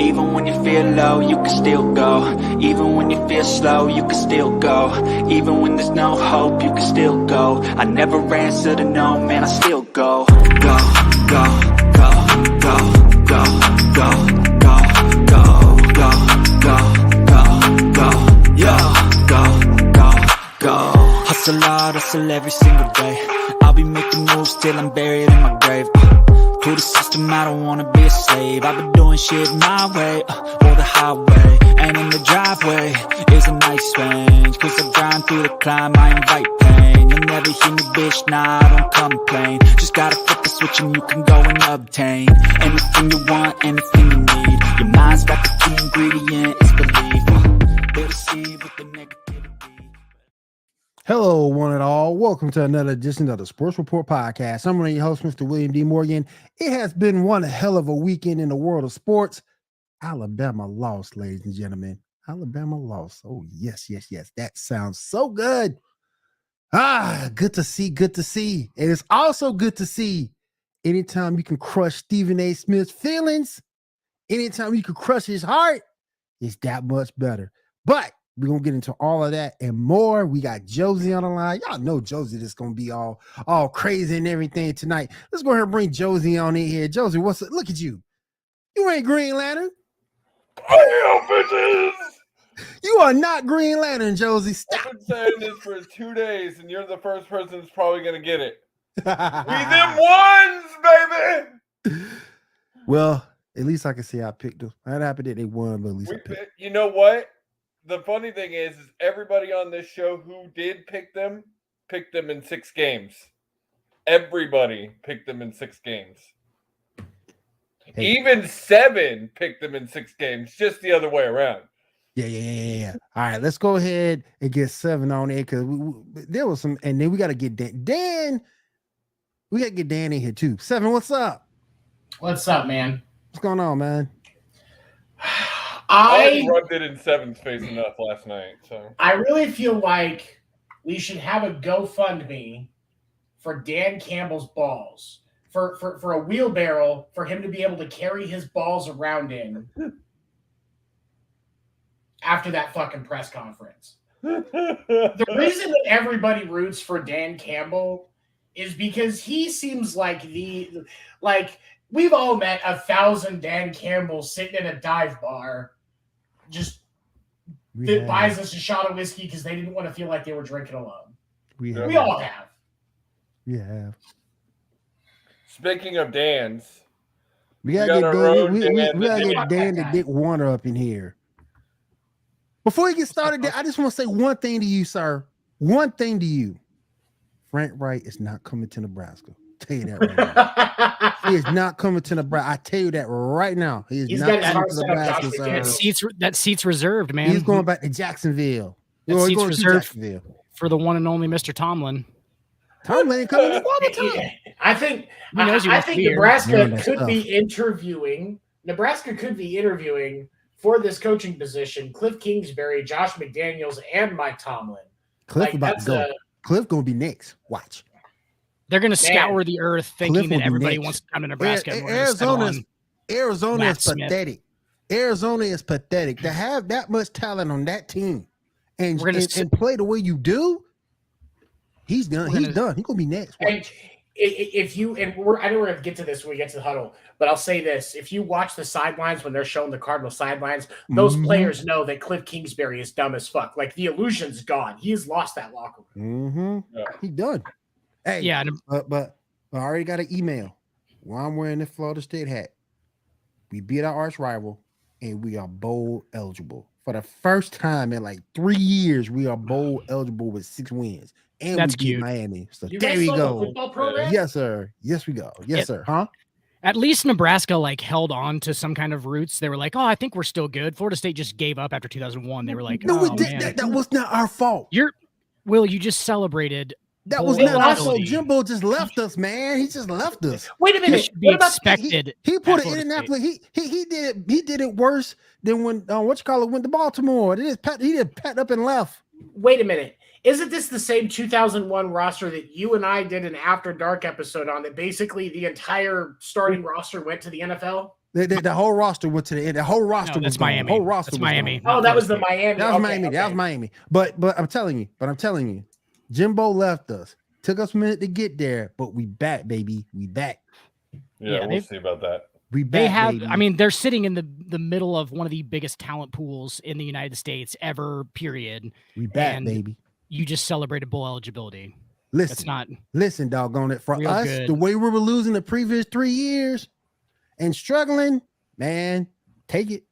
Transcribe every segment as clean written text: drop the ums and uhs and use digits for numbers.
Even when you feel low, you can still go. Even when you feel slow, you can still go. Even when there's no hope, you can still go. I never answer to no, man, I still go. Go, go, go, go, go, go, go, go, go, go, go, go, yo, go, go, go. Hustle hard, hustle every single day. I'll be making moves till I'm buried in my grave. To the system, I don't wanna be a slave. I've been doing shit my way, or the highway. And in the driveway is a nice range. Cause I grind through the climb, I invite pain. You'll never hear me, bitch, nah, I don't complain. Just gotta flip the switch and you can go and obtain anything you want, anything you need. Your mind's got the key ingredient, it's belief. They'll deceive with the negativity. Hello, one and all. Welcome to another edition of the Sports Report Podcast. I'm one of your hosts, Mr. William D. Morgan. It has been one hell of a weekend in the world of sports. Alabama lost, ladies and gentlemen. Alabama lost. Oh, yes, yes, yes. That sounds so good. Good to see, good to see. And it's also good to see anytime you can crush Stephen A. Smith's feelings, anytime you can crush his heart, it's that much better. But we're going to get into all of that and more. We got Josie on the line. Y'all know Josie is going to be all crazy and everything tonight. Let's go ahead and bring Josie on in here. Josie, what's up? Look at you. You ain't Green Lantern. I am, bitches. You are not Green Lantern, Josie. Stop. I've been saying this for 2 days, and you're the first person that's probably going to get it. We them ones, baby. Well, at least I can say I picked them. I'm happy that they won, but at least I picked. You know what? The funny thing is everybody on this show who did picked them in 6 games. Everybody picked them in 6 games. Hey. Even 7 picked them in 6 games, just the other way around. Yeah. All right, let's go ahead and get 7 on there because there was some, and then we got to get Dan. We got to get Dan in here too. 7, what's up? What's up, man? What's going on, man? I rubbed it in 7's face enough last night. So I really feel like we should have a GoFundMe for Dan Campbell's balls. For a wheelbarrow for him to be able to carry his balls around in after that fucking press conference. The reason that everybody roots for Dan Campbell is because he seems like we've all met 1,000 Dan Campbells sitting in a dive bar just that buys us a shot of whiskey because they didn't want to feel like they were drinking alone. We all have. We have. Speaking of Dan's, we gotta get Dan the Dick Werner up in here. Before we get started, I just want to say one thing to you, sir. One thing to you. Frank Wright is not coming to Nebraska. I'll tell you that right now. He is not coming to Nebraska. I tell you that right now. He's not coming to Nebraska, sir. That seat's reserved, man. He's going back to Jacksonville. That seat's reserved for the one and only Mr. Tomlin. Tomlin ain't coming to Nebraska. I think Nebraska could be interviewing. Nebraska could be interviewing for this coaching position Cliff Kingsbury, Josh McDaniels, and Mike Tomlin. Cliff about to go. Cliff gonna be next. Watch. They're gonna scour the earth thinking that everybody wants to come to Nebraska. Arizona is pathetic. Arizona is pathetic. To have that much talent on that team and play the way you do, he's done. He's done. He's gonna be next. Watch. I know we're going to get to this when we get to the huddle, but I'll say this. If you watch the sidelines when they're showing the Cardinal sidelines, those players know that Cliff Kingsbury is dumb as fuck. Like, the illusion's gone. He has lost that locker room. Yeah. He's done. Hey, yeah, but I already got an email. While I'm wearing the Florida State hat, we beat our arch rival, and we are bowl eligible. For the first time in like 3 years, we are bowl eligible with 6 wins. And that's we beat cute. Miami. So there we go. Yes, sir. Yes, we go. Yes, sir. Huh? At least Nebraska held on to some kind of roots. They were like, "Oh, I think we're still good." Florida State just gave up after 2001. They were like, "No, oh, that was not our fault." You just celebrated. That was not our fault. Jimbo just left us, man. He just left us. Wait a minute. Be expected. He put it in Indianapolis. He did it worse than when went to Baltimore. He just packed up and left. Wait a minute. Isn't this the same 2001 roster that you and I did an After Dark episode on that basically the entire starting roster went to the NFL? The whole roster went to the end. The whole roster No, was that's gone. Miami. The whole roster That's was Miami. gone. Oh, that was the Miami. That was Okay, Miami. okay. That was Miami. But I'm telling you, Jimbo left us. Took us a minute to get there, but we back, baby. We back. Yeah, we'll see about that. We back, They have, baby. I mean, they're sitting in the middle of one of the biggest talent pools in the United States ever, period. We back, and baby. You just celebrated bowl eligibility. Listen, That's not listen, doggone it. For real us, good. the way we were losing the previous 3 years and struggling, man, take it.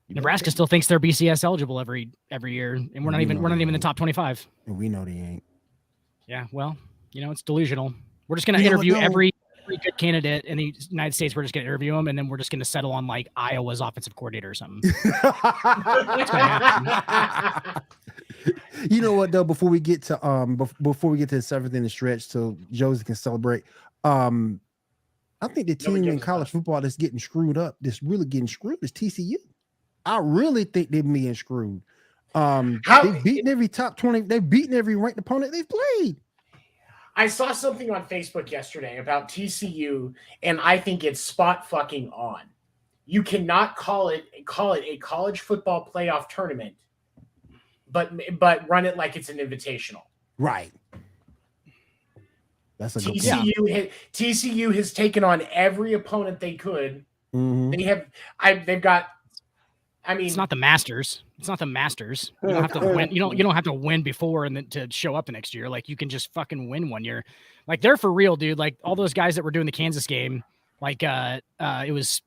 Nebraska still thinks they're BCS eligible every year, and we're not even in the top 25. And we know they ain't. Yeah, well, it's delusional. We're just going to You know what, interview though? every good candidate in the United States. We're just going to interview them, and then we're just going to settle on like Iowa's offensive coordinator or something. You know what though? Before we get to the seventh inning stretch, so Josie can celebrate. I think the team in college football that's getting screwed up, that's really getting screwed, is TCU. I really think they're being screwed. They've beaten every top 20. They've beaten every ranked opponent they've played. I saw something on Facebook yesterday about TCU, and I think it's spot fucking on. You cannot call it a college football playoff tournament, but run it like it's an invitational. Right. That's a good point. TCU has taken on every opponent they could. Mm-hmm. They've got. I mean, it's not the Masters. It's not the Masters. You don't have to win. You don't have to win before and then to show up the next year. Like you can just fucking win one year. Like they're for real, dude. Like all those guys that were doing the Kansas game, like it was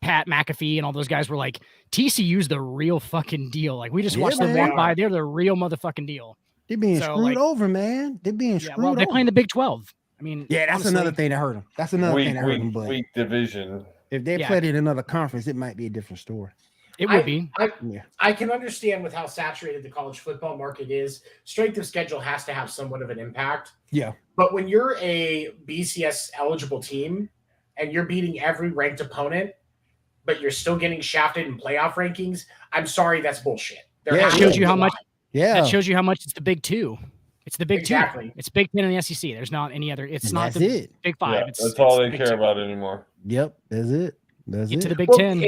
Pat McAfee and all those guys were like, TCU's the real fucking deal. Like we just watched them walk by. They're the real motherfucking deal. They're being screwed over, man. They're being screwed over. They play in the Big 12. I mean, yeah, that's another thing that hurt them. That's another thing that hurt them. But weak division. If they played in another conference, it might be a different story. It would be. I can understand with how saturated the college football market is. Strength of schedule has to have somewhat of an impact. Yeah. But when you're a BCS eligible team and you're beating every ranked opponent, but you're still getting shafted in playoff rankings, I'm sorry, that's bullshit. That shows you how much. Yeah. That shows you how much it's the Big Two. It's the Big Two. It's Big 10 in the SEC. There's not any other. It's not the Big Five. Yeah, that's all they care about anymore. Yep, that's it. That's Get it. to the Big 10.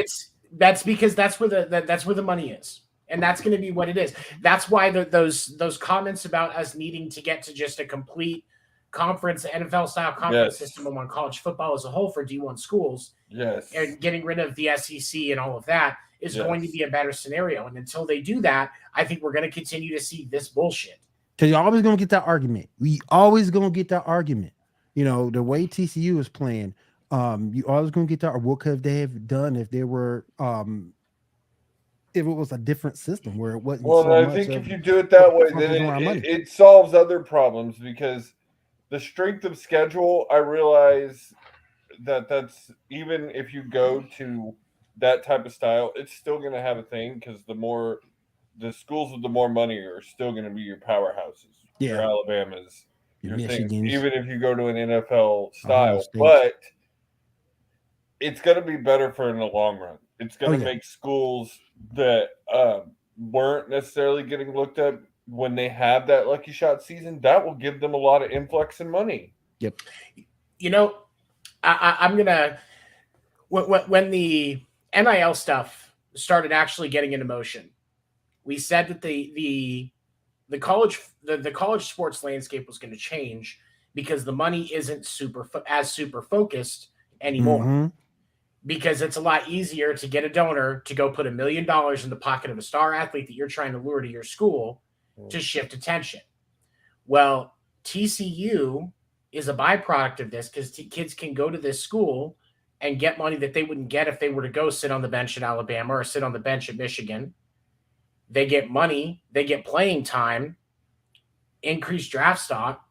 That's because that's where the money is, and that's going to be what it is. That's why those comments about us needing to get to just a complete conference, NFL style conference system among college football as a whole for D1 schools, and getting rid of the SEC and all of that is going to be a better scenario. And until they do that, I think we're going to continue to see this bullshit. Because you're always going to get that argument. We always going to get that argument. You know, the way TCU is playing, you always going to get that. Or what could they have done if they were, if it was a different system where it wasn't? Well, I think if you do it that way, then it solves other problems because the strength of schedule, I realize that's even if you go to that type of style, it's still going to have a thing because the schools with the more money are still going to be your powerhouses, your Alabamas, your things, even if you go to an NFL style. But it's going to be better for in the long run. It's going to make schools that weren't necessarily getting looked at when they have that lucky shot season. That will give them a lot of influx in money. Yep. You know, I'm going to when the NIL stuff started actually getting into motion, we said that the college sports landscape was going to change because the money isn't super focused anymore. Because it's a lot easier to get a donor to go put $1 million in the pocket of a star athlete that you're trying to lure to your school to shift attention. Well, TCU is a byproduct of this because kids can go to this school and get money that they wouldn't get if they were to go sit on the bench at Alabama or sit on the bench at Michigan. They get money, they get playing time, increased draft stock,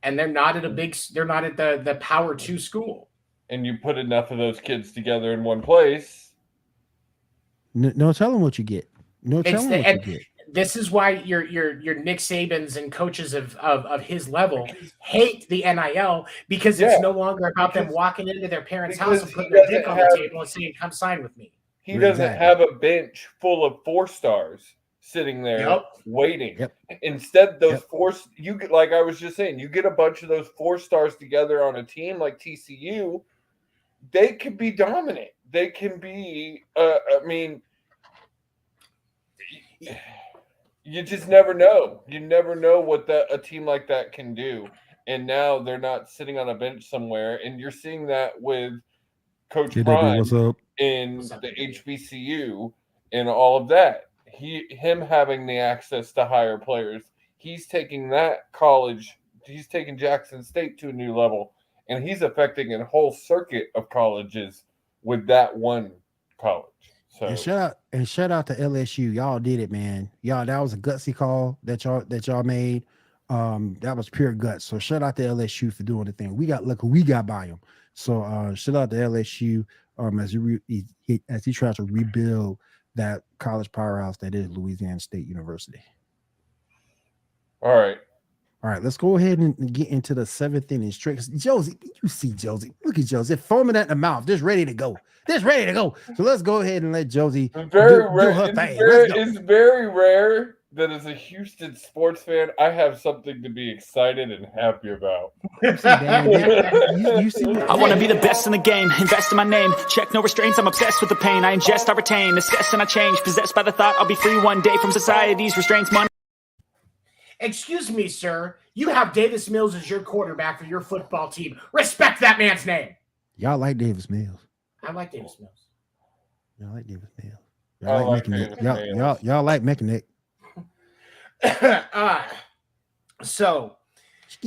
and they're not at the Power 2 school. And you put enough of those kids together in one place. No telling what you get. No telling what you get. This is why your Nick Sabans and coaches of his level hate the NIL because it's no longer about them walking into their parents' house and putting their dick on the table and saying, "Come sign with me." He doesn't have a bench full of 4 stars sitting there waiting. Instead, those you get, like I was just saying, you get a bunch of those 4 stars together on a team like TCU. they can be dominant. They can be. You just never know. You never know what a team like that can do. And now they're not sitting on a bench somewhere. And you're seeing that with Coach Prime what's up? in the HBCU and all of that. Him having the access to higher players. He's taking that college. He's taking Jackson State to a new level, and he's affecting a whole circuit of colleges with that one college. So And shout out to LSU. Y'all did it, man. Y'all, that was a gutsy call that y'all made. That was pure guts. So shout out to LSU for doing the thing. We got by him. So shout out to LSU as he tries to rebuild that college powerhouse that is Louisiana State University. All right, let's go ahead and get into the seventh inning straight. Josie, you see Josie. Look at Josie foaming at the mouth, just ready to go. So let's go ahead and let Josie do her thing. It's very rare that as a Houston sports fan, I have something to be excited and happy about. You see, I want to be the best in the game, invest in my name, check no restraints, I'm obsessed with the pain, I ingest, I retain, assess and I change, possessed by the thought I'll be free one day from society's restraints. Excuse me, sir. You have Davis Mills as your quarterback for your football team. Respect that man's name. Y'all like Davis Mills. I like Davis Mills. Y'all like Davis Mills. Y'all like making it. So,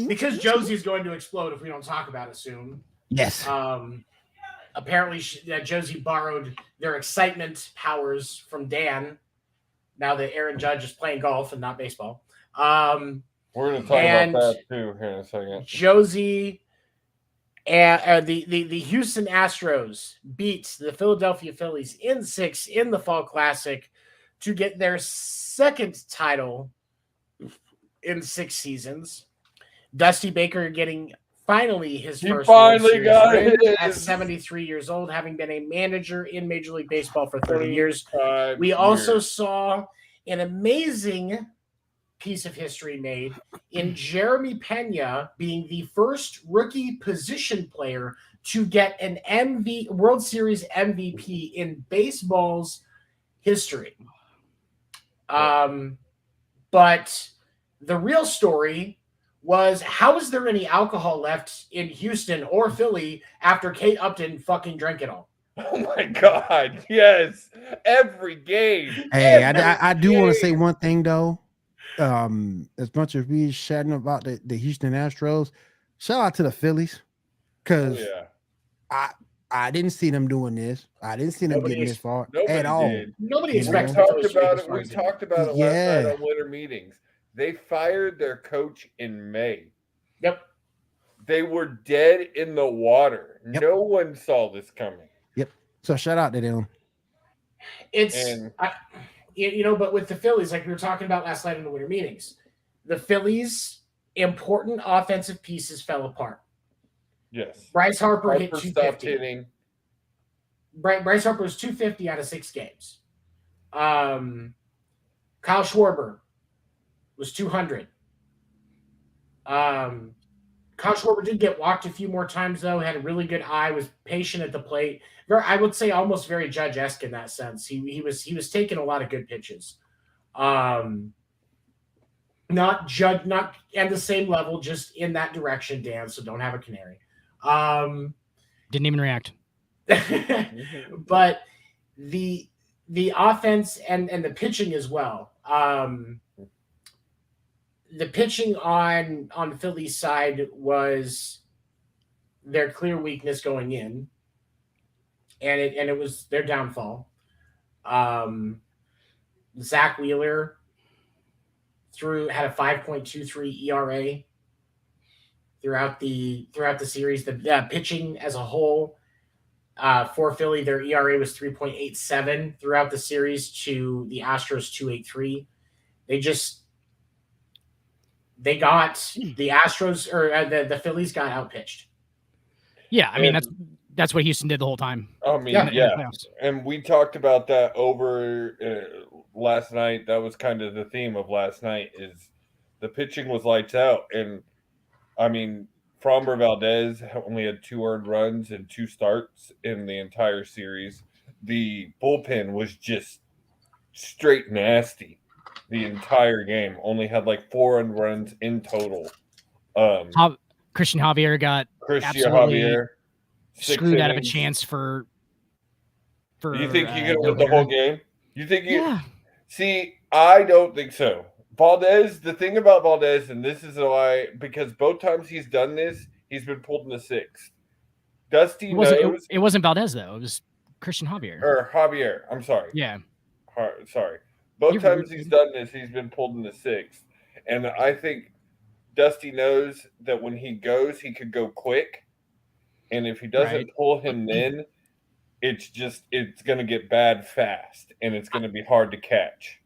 because Josie's going to explode if we don't talk about it soon. Yes. Apparently, Josie borrowed their excitement powers from Dan. Now that Aaron Judge is playing golf and not baseball. We're going to talk about that too here in a second. Josie and the Houston Astros beat the Philadelphia Phillies in 6 in the Fall Classic to get their second title in 6 seasons. Dusty Baker getting finally his first World Series win at 73 years old, having been a manager in Major League Baseball for 30 years. We also saw an amazing piece of history made in Jeremy Pena being the first rookie position player to get an World Series MVP in baseball's history. But the real story was, how is there any alcohol left in Houston or Philly after Kate Upton fucking drank it all? Oh my God! Yes, every game. Hey, I do want to say one thing though. As much as we chatting about the Houston Astros, shout out to the Phillies, because I didn't see them doing this. I didn't see them getting this far at all. Nobody expects. We talked about it last night on winter meetings. They fired their coach in May. Yep. They were dead in the water. Yep. No one saw this coming. Yep. So shout out to them. But with the Phillies, like we were talking about last night in the winter meetings, the Phillies' important offensive pieces fell apart. Yes. Bryce Harper hit 250. Hitting. Bryce Harper was 250 out of 6 games. Kyle Schwarber was 200. Kyle Schwarber did get walked a few more times, though. Had a really good eye, was patient at the plate. I would say almost very Judge-esque in that sense. He was taking a lot of good pitches. Not at the same level, just in that direction, Dan. So don't have a canary. Didn't even react. But the offense and the pitching as well. The pitching on the Phillies side was their clear weakness going in, and it was their downfall. Zach Wheeler had a 5.23 ERA throughout the series. The pitching as a whole for Philly, their ERA was 3.87 throughout the series to the Astros 2.83. They got the Astros or the Phillies got outpitched. Yeah, I mean that's what Houston did the whole time. I mean, yeah. And we talked about that over last night. That was kind of the theme of last night. Is the pitching was lights out, and I mean Framber Valdez only had 2 earned runs and 2 starts in the entire series. The bullpen was just straight nasty the entire game. Only had like 4 earned runs in total. Christian Javier got Christian absolutely Javier screwed out of a chance for. You think he could win the whole game? You think? Yeah. See, I don't think so. Valdez, the thing about Valdez, and this is why, because both times he's done this, he's been pulled in the 6th. Dusty knows. It wasn't Valdez, though. It was Christian Javier. Or Javier. I'm sorry. Yeah. Sorry. Both times he's done this, he's been pulled in the 6th. And I think Dusty knows that when he goes, he could go quick. And if he doesn't pull him then, it's going to get bad fast, and it's going to be hard to catch.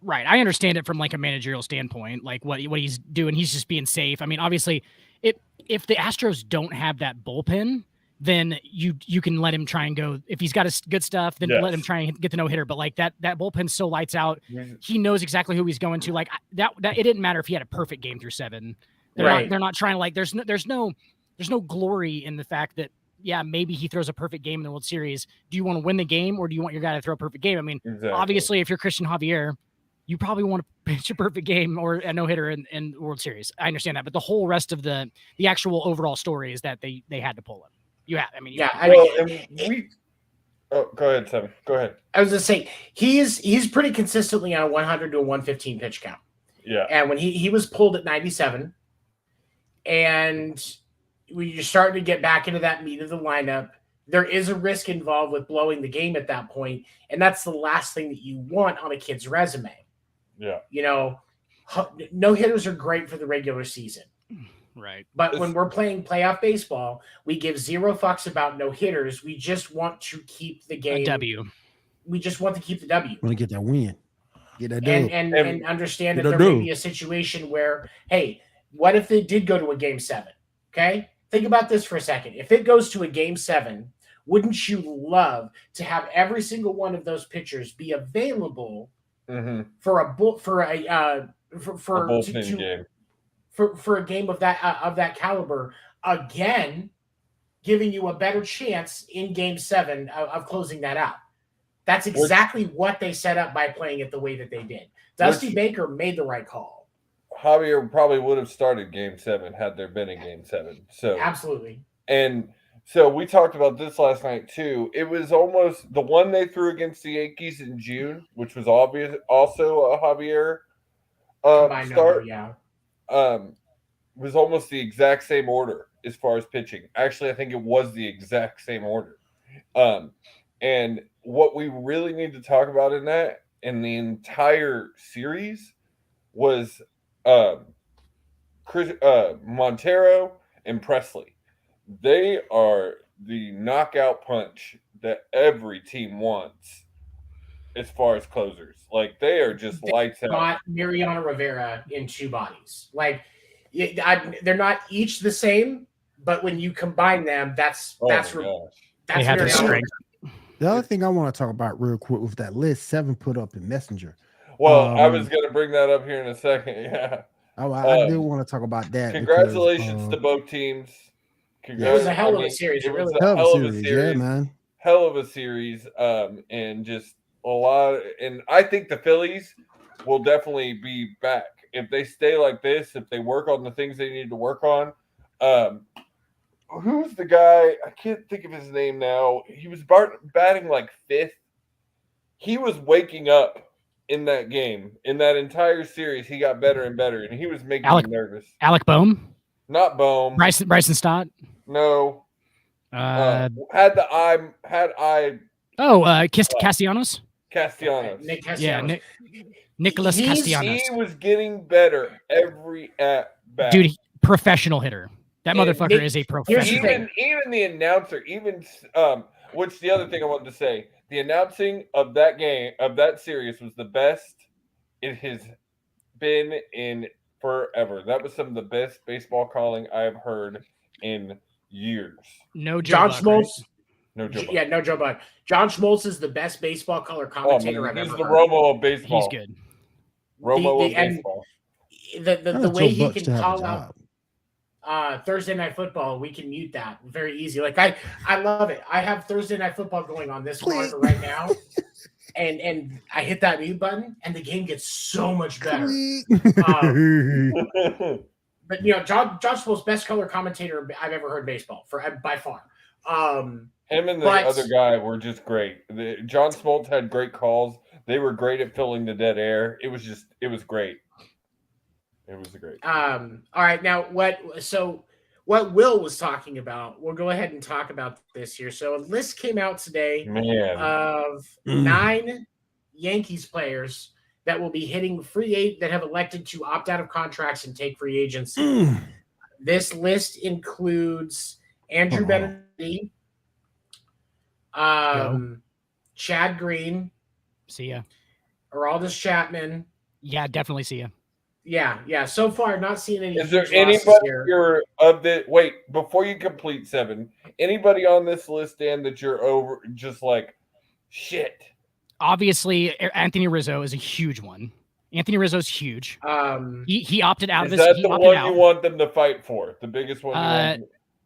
Right. I understand it from like a managerial standpoint, like what he's doing. He's just being safe. I mean, obviously, if the Astros don't have that bullpen, then you can let him try and go. If he's got his good stuff, then let him try and get the no-hitter. But like that bullpen's so lights out. He knows exactly who he's going to. Like that it didn't matter if he had a perfect game through 7. They're not trying to like there's no glory in the fact that maybe he throws a perfect game in the World Series. Do you want to win the game, or do you want your guy to throw a perfect game? I mean, obviously, if you're Christian Javier, you probably want to pitch a perfect game or a no-hitter in the World Series. I understand that, but the whole rest of the actual overall story is that they had to pull him. You have, I mean, go ahead, Sam. Go ahead. I was going to say he's pretty consistently on a 100 to a 115 pitch count. Yeah, and when he was pulled at 97, and when you're starting to get back into that meat of the lineup, there is a risk involved with blowing the game at that point, and that's the last thing that you want on a kid's resume. Yeah. You know, no-hitters are great for the regular season. Right. But when we're playing playoff baseball, we give 0 fucks about no-hitters. We just want to keep the game. A W. We just want to keep the W. Want to get that win. Get that dub. And understand that there may be a situation where, hey, what if it did go to a game 7? Okay? Think about this for a second. If it goes to a game 7, wouldn't you love to have every single one of those pitchers be available for a game of that caliber, again, giving you a better chance in game 7 of closing that out? That's exactly what they set up by playing it the way that they did. Dusty Baker made the right call. Javier probably would have started game 7 had there been a game 7. So absolutely. And so we talked about this last night too. It was almost the one they threw against the Yankees in June, which was obvious, also a Javier start. Was almost the exact same order as far as pitching. Actually, I think it was the exact same order. And what we really need to talk about in the entire series was Montero and Presley. They are the knockout punch that every team wants as far as closers. Like, they are just lights out. Not Mariano Rivera in 2 bodies. Like, they're not each the same, but when you combine them, that's they have the strength. The other thing I want to talk about real quick with that list 7 put up in Messenger. Well, I was going to bring that up here in a second. Yeah. I do want to talk about that. Congratulations to both teams. It was a hell of a series. It was a hell of a series. Yeah, man. Hell of a series. And just a lot. And I think the Phillies will definitely be back. If they stay like this, if they work on the things they need to work on. Who's the guy? I can't think of his name now. He was batting like 5th. He was waking up in that game. In that entire series, he got better and better, and he was making me nervous. Alec Boehm? Not Boehm. Bryson Stott? No. Castellanos? Castellanos. Nick Castellanos. Yeah, Nicholas Castellanos. He was getting better every at bat. Dude, professional hitter. That motherfucker is a professional. Even the announcer, which the other thing I wanted to say, the announcing of that game, of that series, was the best it has been in forever. That was some of the best baseball calling I have heard in years. No Joe Buck, Schmoltz. Right? No Joe Buck. Yeah, no Joe Buck. John Schmoltz is the best baseball color commentator I've ever heard. He's the Romo of baseball. He's good. Romo of baseball. The way he can call out. Thursday Night Football, we can mute that very easy. Like I love it. I have Thursday Night Football going on this monitor right now, and I hit that mute button, and the game gets so much better. But Josh Smoltz, best color commentator I've ever heard baseball by far. Him and the other guy were just great. John Smoltz had great calls. They were great at filling the dead air. It was great. It was great. All right, now what Will was talking about, we'll go ahead and talk about this here. So a list came out today of 9 Yankees players that will be hitting that have elected to opt out of contracts and take free agency. This list includes Andrew Benintendi, Chad Green, see ya, Aroldis Chapman. Yeah, definitely see ya. Yeah. So far, I've not seen any. Is there anybody wait, before you complete 7, anybody on this list, Dan, that you're over just like shit? Obviously, Anthony Rizzo is a huge one. Anthony Rizzo's huge. He opted out of this. Is that the one you want them to fight for? The biggest one?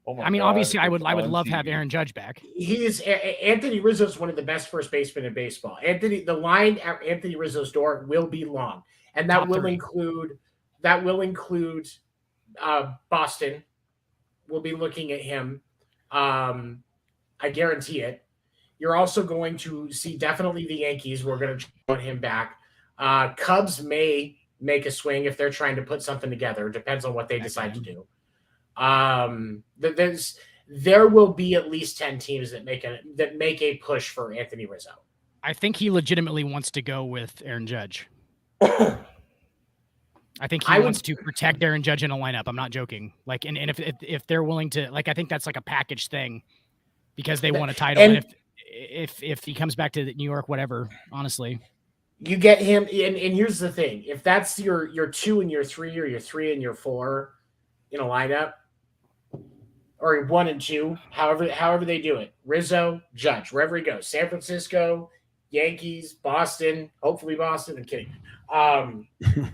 Obviously, I would love to have Aaron Judge back. Anthony Rizzo's one of the best first basemen in baseball. The line at Anthony Rizzo's door will be long. And that will include Boston. We'll be looking at him. I guarantee it. You're also going to see definitely the Yankees. We're going to want him back. Cubs may make a swing if they're trying to put something together. It depends on what they decide to do. There will be at least 10 teams that make a push for Anthony Rizzo. I think he legitimately wants to go with Aaron Judge. I think he wants to protect Aaron Judge in a lineup. I'm not joking. Like, and if they're willing to, like, I think that's like a package thing because they want a title. And if he comes back to New York, whatever, honestly, you get him. And here's the thing: if that's your 2 and your 3, or your 3 and your 4 in a lineup, or 1 and 2, however they do it, Rizzo, Judge, wherever he goes, San Francisco, Yankees, Boston, hopefully Boston. I'm kidding. No,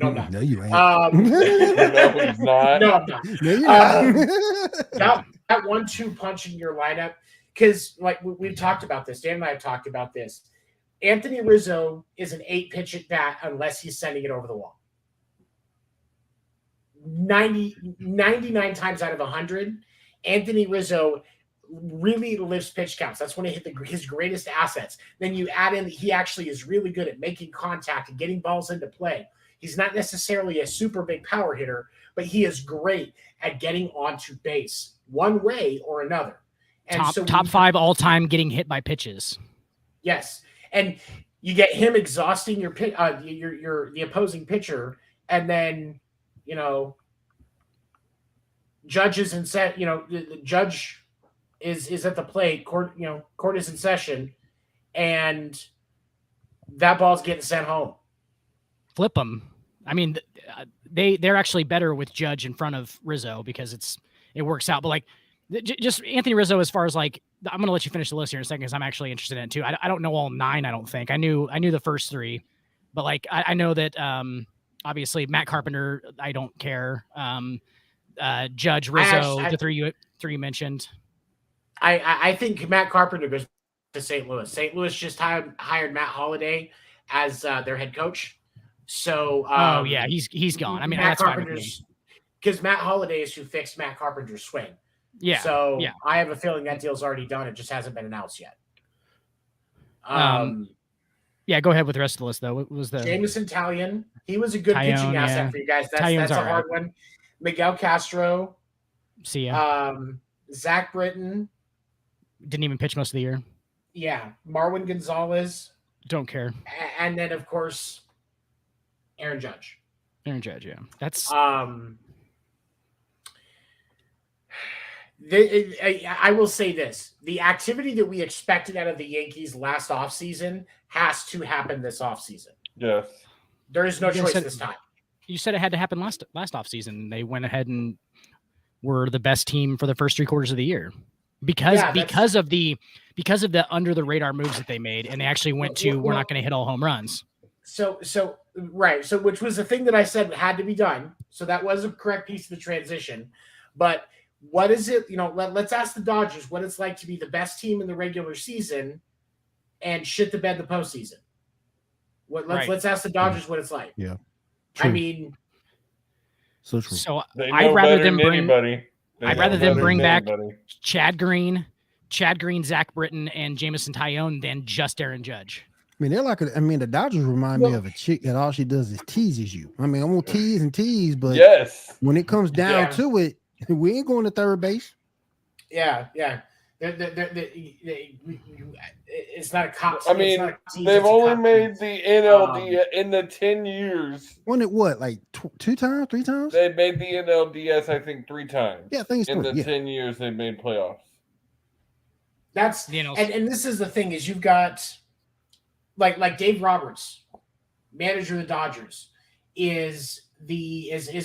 I'm not. No, you ain't. No, he's not. No, I'm not. No, you're not. That 1-2 punch in your lineup, because like we've talked about this. Dan and I have talked about this. Anthony Rizzo is an 8-pitch at bat unless he's sending it over the wall. 99 times out of 100, Anthony Rizzo really lifts pitch counts. That's when he hit his greatest assets. Then you add in, he actually is really good at making contact and getting balls into play. He's not necessarily a super big power hitter, but he is great at getting onto base one way or another. And top 5 all time getting hit by pitches. Yes, and you get him exhausting your the opposing pitcher, and then Judge is the Judge is at the plate, court is in session, and that ball's getting sent home. Flip them. I mean, they're actually better with Judge in front of Rizzo because it works out. But like, just Anthony Rizzo, as far as like, I'm going to let you finish the list here in a second because I'm actually interested in it too. I don't know all 9. I don't think I knew the first 3, but like I know that obviously Matt Carpenter. I don't care. Judge, Rizzo, the 3 you mentioned. I think Matt Carpenter goes to St. Louis. St. Louis just hired Matt Holliday as their head coach. So, he's gone. I mean, Matt that's Carpenter's, because Matt Holliday is who fixed Matt Carpenter's swing. Yeah. So I have a feeling that deal's already done. It just hasn't been announced yet. Go ahead with the rest of the list though. What was the Jameson Taillon? He was a good pitching asset for you guys. That's a hard one. Miguel Castro. See ya. Zach Britton. Didn't even pitch most of the year. Yeah. Marwin Gonzalez. Don't care. And then, of course, Aaron Judge. Yeah. That's... I will say this. The activity that we expected out of the Yankees last offseason has to happen this offseason. Yes. There is no choice this time. You said it had to happen last offseason. They went ahead and were the best team for the first 3 quarters of the year. Because of the under the radar moves that they made, and they actually went to we're not going to hit all home runs. So right. So which was the thing that I said had to be done. So that was a correct piece of the transition. But what is it? Let's ask the Dodgers what it's like to be the best team in the regular season and shit the bed the postseason. Let's ask the Dodgers what it's like. Yeah. True. I mean, so true. So They I'd know rather better them than bring. anybody. I'd rather them bring back anybody. Chad Green, Zach Britton, and Jamison Tyone than just Aaron Judge. I mean, the Dodgers remind me of a chick that all she does is teases you. I mean, I'm gonna tease and tease, but yes, when it comes down to it, we ain't going to third base. Yeah. It's not a cop. I mean, they've only made the NLD in the 10 years. Won it what, like 2 times, 3 times? They made the NLDS, I think, 3 times. Yeah, I think it's in 3, the 10 years they made playoffs. That's and this is the thing is you've got like Dave Roberts, manager of the Dodgers, is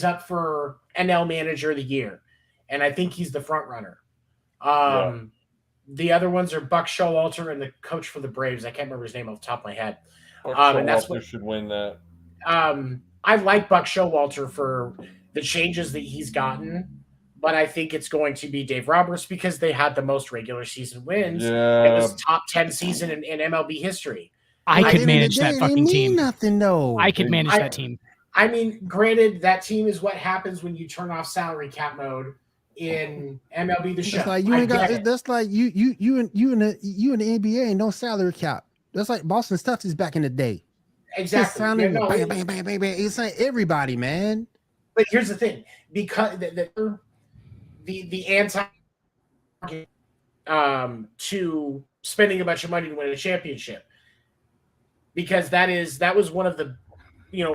up for NL Manager of the Year, and I think he's the front runner. The other ones are Buck Showalter and the coach for the Braves. I can't remember his name off the top of my head. Buck and that's what should win that. I like Buck Showalter for the changes that he's gotten, but I think it's going to be Dave Roberts because they had the most regular season wins. Yeah. It was top 10 season in MLB history. I could manage that fucking team. Nothing, though. I could manage that team. I mean, granted, that team is what happens when you turn off salary cap mode in MLB The Show. That's like you ain't got. That's like you in the NBA ain't no salary cap. That's like Boston Celtics back in the day. Exactly. Bang, bang, bang, bang, bang. It's like everybody, man. But here's the thing: because the anti to spending a bunch of money to win a championship, because that was one of the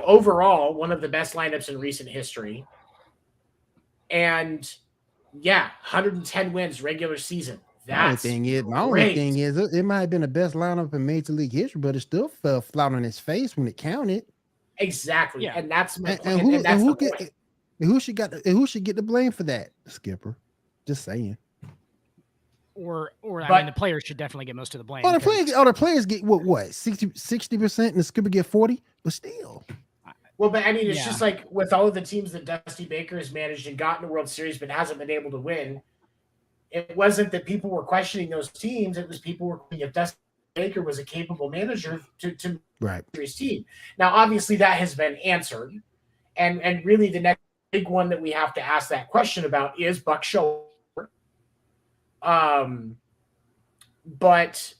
overall one of the best lineups in recent history, and 110 wins regular season. That's my only thing is it might have been the best lineup in Major League history, but it still fell flat on its face when it counted. Exactly, yeah. And that's my and who should get the blame for that? Skipper. Just saying. Or I mean, the players should definitely get most of the blame. The players get what 60% and the skipper get 40, but still. Well, but I mean, it's just like with all of the teams that Dusty Baker has managed and gotten the World Series, but hasn't been able to win. It wasn't that people were questioning those teams; it was people were if Dusty Baker was a capable manager to his team. Now, obviously, that has been answered, and really the next big one that we have to ask that question about is Buck Showalter. But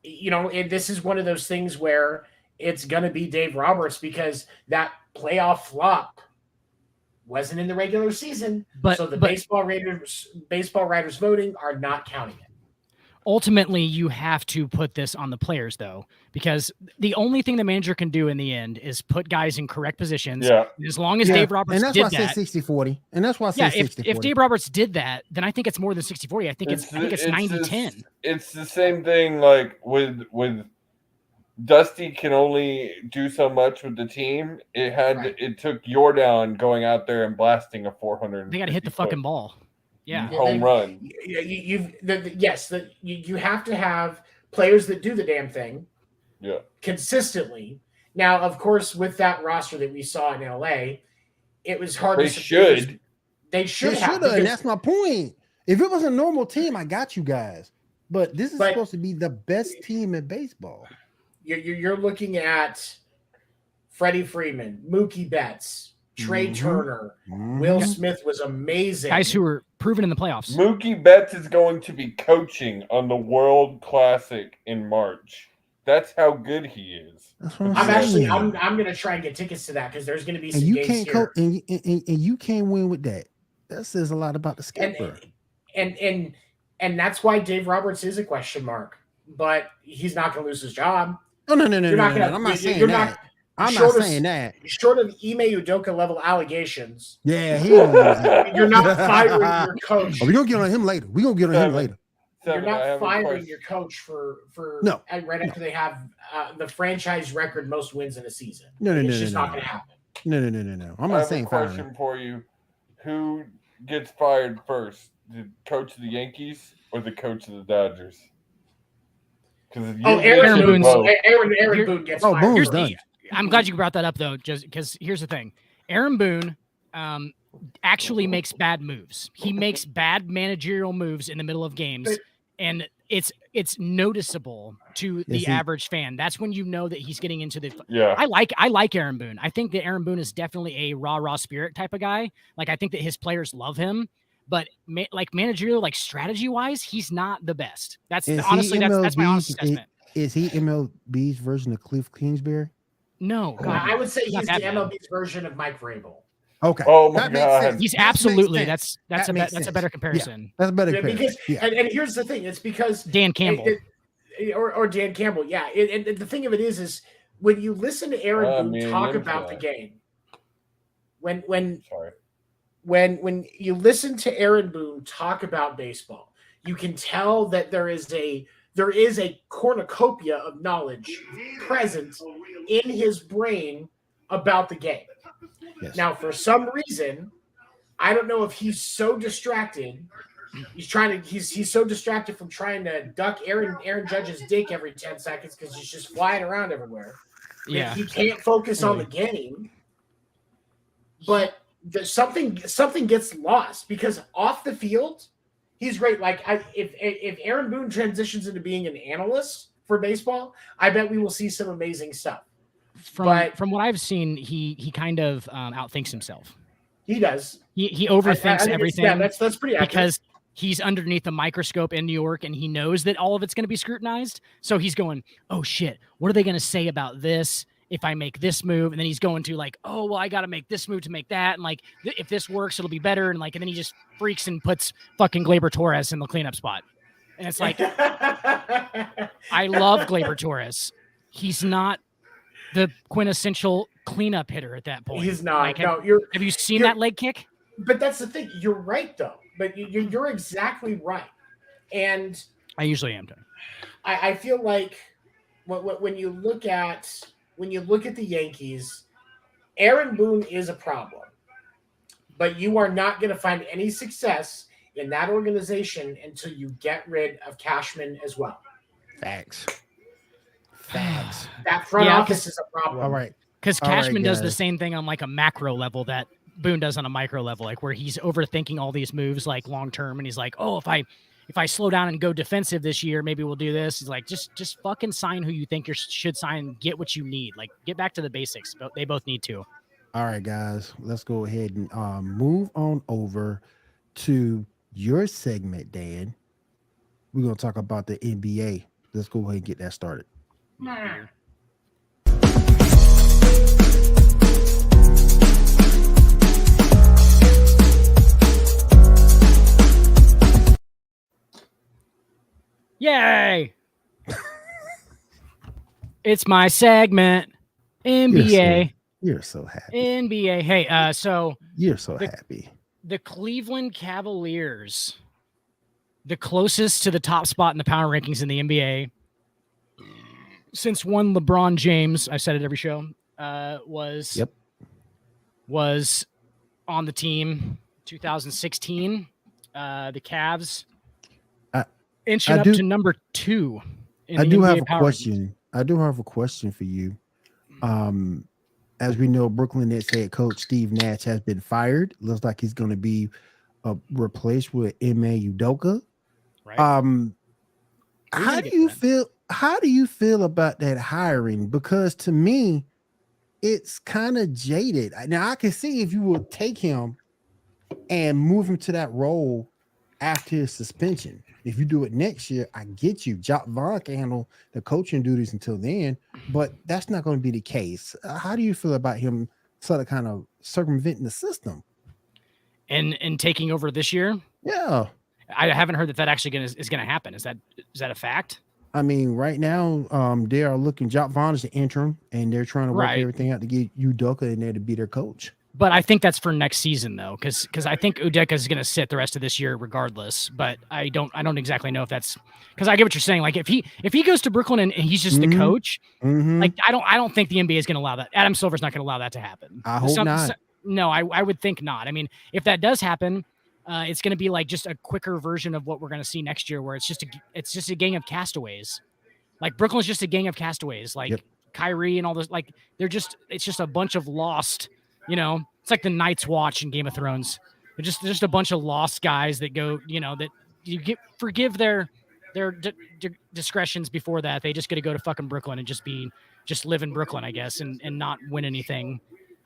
this is one of those things where it's going to be Dave Roberts because that playoff flop wasn't in the regular season. So the baseball writers voting are not counting it. Ultimately, you have to put this on the players, though, because the only thing the manager can do in the end is put guys in correct positions. Yeah. As long as Dave Roberts did that. And that's why I said 60-40. And that's why I said 60-40. If Dave Roberts did that, then I think it's more than 60-40. I think it's 90-10. It's the same thing like with Dusty can only do so much with the team. It took Yordan going out there and blasting a 400. They got to hit the fucking ball. Yeah, home run. You have to have players that do the damn thing. Yeah, consistently. Now, of course, with that roster that we saw in LA, it was hard. They should have, and that's my point. If it was a normal team, I got you guys. But this is supposed to be the best team in baseball. You're looking at Freddie Freeman, Mookie Betts, Trey Turner, Will Smith was amazing. Guys who were proven in the playoffs. Mookie Betts is going to be coaching on the World Classic in March. That's how good he is. I'm going to try and get tickets to that because there's going to be some games here. And you can't win with that. That says a lot about the skipper. And that's why Dave Roberts is a question mark. But he's not going to lose his job. No. I'm not saying that. I'm not saying that. Short of Ime Udoka level allegations. Yeah, you're not firing your coach. We're gonna get on him later. You're not firing your coach for right after they have the franchise record most wins in a season. It's just not going to happen. No. I'm not saying firing. I have a question for you. Who gets fired first? The coach of the Yankees or the coach of the Dodgers? Aaron Boone gets fired. Boone's done. I'm glad you brought that up, though, just because here's the thing. Aaron Boone actually makes bad moves. He makes bad managerial moves in the middle of games, and it's noticeable to the average fan. That's when you know that he's getting into the. Yeah. I like Aaron Boone. I think that Aaron Boone is definitely a raw spirit type of guy. Like, I think that his players love him, but like managerial, like strategy wise, he's not the best. That's honestly that's my honest assessment. Is he MLB's version of Cliff Kingsbury? No, God, I would say he's the bad. MLB's version of Mike Vrabel. Okay. Oh my That makes God. sense. He's That absolutely makes sense. that's That a better comparison. Yeah, that's a better comparison. Because and here's the thing, it's because Dan Campbell. Or Dan Campbell, yeah. And the thing of it is when you listen to Aaron Boone talk about the game, when you listen to Aaron Boone talk about baseball, you can tell that there is a cornucopia of knowledge present in his brain about the game. Yes. Now, for some reason, I don't know if he's so distracted. He's so distracted from trying to duck Aaron Judge's dick every 10 seconds because he's just flying around everywhere. Yeah. He can't focus on the game. But something gets lost because off the field, he's great. Like if Aaron Boone transitions into being an analyst for baseball, I bet we will see some amazing stuff. From what I've seen, he kind of outthinks himself. He does. He overthinks everything. Yeah, that's pretty accurate. Because he's underneath the microscope in New York, and he knows that all of it's going to be scrutinized. So he's going, "Oh shit, what are they going to say about this if I make this move?" And then he's going to like, "Oh well, I got to make this move to make that, and like if this works, it'll be better." And then he just freaks and puts fucking Gleyber Torres in the cleanup spot. And it's like, I love Gleyber Torres. He's not the quintessential cleanup hitter at that point. He's not. Like, have you seen that leg kick? But that's the thing. You're right, though. But you're exactly right. And I usually am. I feel like when you look at the Yankees, Aaron Boone is a problem. But you are not going to find any success in that organization until you get rid of Cashman as well. Facts. That front office is a problem. All right. Because Cashman does the same thing on like a macro level that Boone does on a micro level, like where he's overthinking all these moves like long term, and he's like, "Oh, if I slow down and go defensive this year, maybe we'll do this." He's like, just fucking sign who you think you should sign, get what you need. Like, get back to the basics. But they both need to. All right, guys, let's go ahead and move on over to your segment, Dan. We're gonna talk about the NBA. Let's go ahead and get that started. Yay! It's my segment. NBA. You're so happy. NBA. Hey, so you're so happy. The Cleveland Cavaliers, the closest to the top spot in the power rankings in the NBA since one LeBron James, I said it every show, was on the team 2016. The Cavs inching up to number 2. I do have a question. I do have a question for you. As we know, Brooklyn Nets head coach Steve Nash has been fired. Looks like he's going to be replaced with Ime Udoka. Right. How do you feel? How do you feel about that hiring? Because to me, it's kind of jaded. Now I can see if you would take him and move him to that role after his suspension. If you do it next year, I get you. Jock Vaughn can handle the coaching duties until then, but that's not going to be the case. How do you feel about him sort of kind of circumventing the system and taking over this year? Yeah, I haven't heard that actually is going to happen. Is that a fact? I mean, right now, they are looking. Jock Vaughn is the interim, and they're trying to work everything out to get Udoka in there to be their coach. But I think that's for next season, though, because I think Udoka is going to sit the rest of this year regardless. But I don't exactly know if that's because I get what you're saying. Like if he goes to Brooklyn and he's just the coach, like I don't think the NBA is going to allow that. Adam Silver's not going to allow that to happen. I hope not. No, I would think not. I mean, if that does happen, it's going to be like just a quicker version of what we're going to see next year, where it's just a gang of castaways. Like Brooklyn's just a gang of castaways, like Kyrie and all those. Like it's just a bunch of lost. It's like the Night's Watch in Game of Thrones. They're just a bunch of lost guys that go, that you forgive their discretions before that. They just got to go to fucking Brooklyn and just live in Brooklyn, I guess, and not win anything.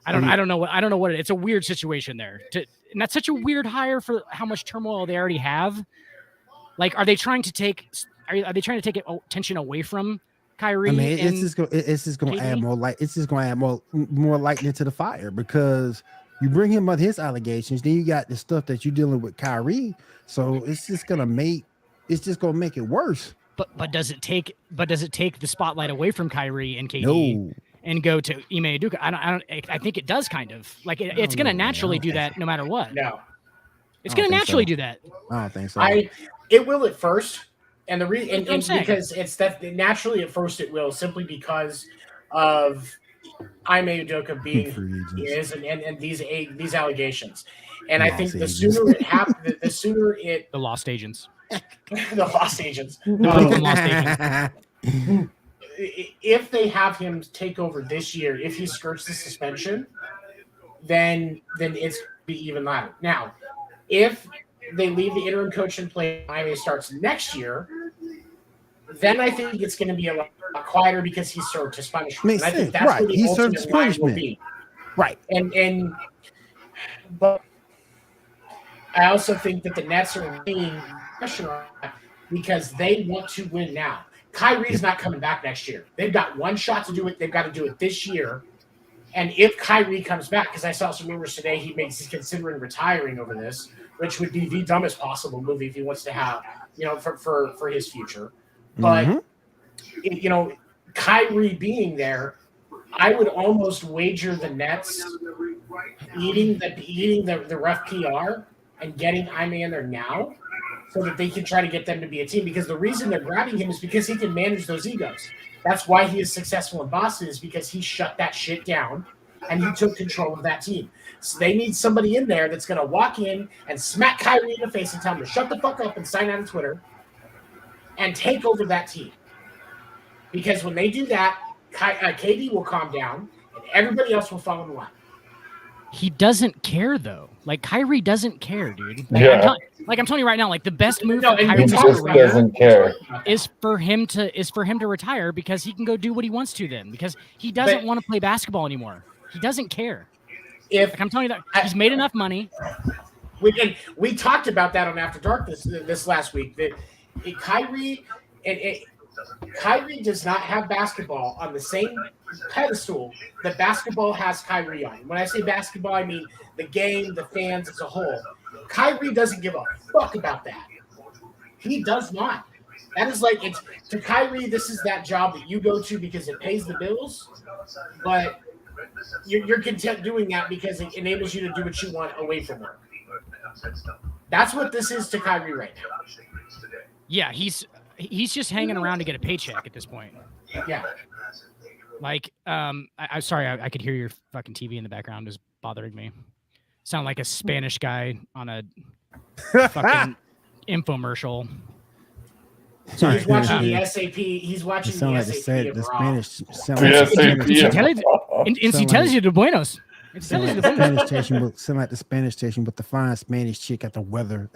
I don't know what it's a weird situation there. And that's such a weird hire for how much turmoil they already have. Like, are they trying to take attention away from Kyrie? I mean, it's just going to add more light. It's just going to add more lightning to the fire, because you bring him up his allegations, then you got the stuff that you're dealing with Kyrie. So it's just going to make it worse. But does it take the spotlight away from Kyrie and KD and go to Ime Udoka? I think it does, kind of. Like it's going to naturally do that no matter what. No. It's going to naturally do that. I don't think so. It will at first, and the reason because it's that naturally at first it will, simply because of Ime Udoka being is and these allegations, and I think the sooner it happens, the lost agents, the lost agents, if they have him take over this year, if he skirts the suspension, then it's be even louder. Now, if they leave the interim coach in play, Ime starts next year, then I think it's going to be a lot quieter because he served his punishment. I think that's where the ultimate line will be. Right. But I also think that the Nets are laying pressure on that because they want to win now. Kyrie's not coming back next year. They've got one shot to do it. They've got to do it this year. And if Kyrie comes back, because I saw some rumors today he's considering retiring over this, which would be the dumbest possible move if he wants to have, for his future. But, Kyrie being there, I would almost wager the Nets eating the rough PR and getting Ime in there now so that they can try to get them to be a team. Because the reason they're grabbing him is because he can manage those egos. That's why he is successful in Boston, is because he shut that shit down and he took control of that team. So they need somebody in there that's going to walk in and smack Kyrie in the face and tell him to shut the fuck up and sign out of Twitter and take over that team. Because when they do that, KD will calm down and everybody else will fall in line. He doesn't care, though. Like, Kyrie doesn't care, dude. I'm telling you right now, like, the best move for Kyrie doesn't care is for him to retire, because he can go do what he wants to then, because he doesn't want to play basketball anymore. He doesn't care. I'm telling you that he's made enough money. We talked about that on After Dark this last week. That Kyrie does not have basketball on the same pedestal that basketball has Kyrie on. When I say basketball, I mean the game, the fans as a whole. Kyrie doesn't give a fuck about that. He does not. That is like, it's to Kyrie, this is that job that you go to because it pays the bills, but you're content doing that because it enables you to do what you want away from work. That's what this is to Kyrie right now. Yeah, he's just hanging around to get a paycheck at this point. Yeah. Like, I'm sorry, I could hear your fucking TV in the background is bothering me. Sound like a Spanish guy on a fucking infomercial. So he's watching the SAP. He's watching the SAP. The Spanish. Intelligent de buenos. Spanish station, but sound like the Spanish station, but the fine Spanish chick at the weather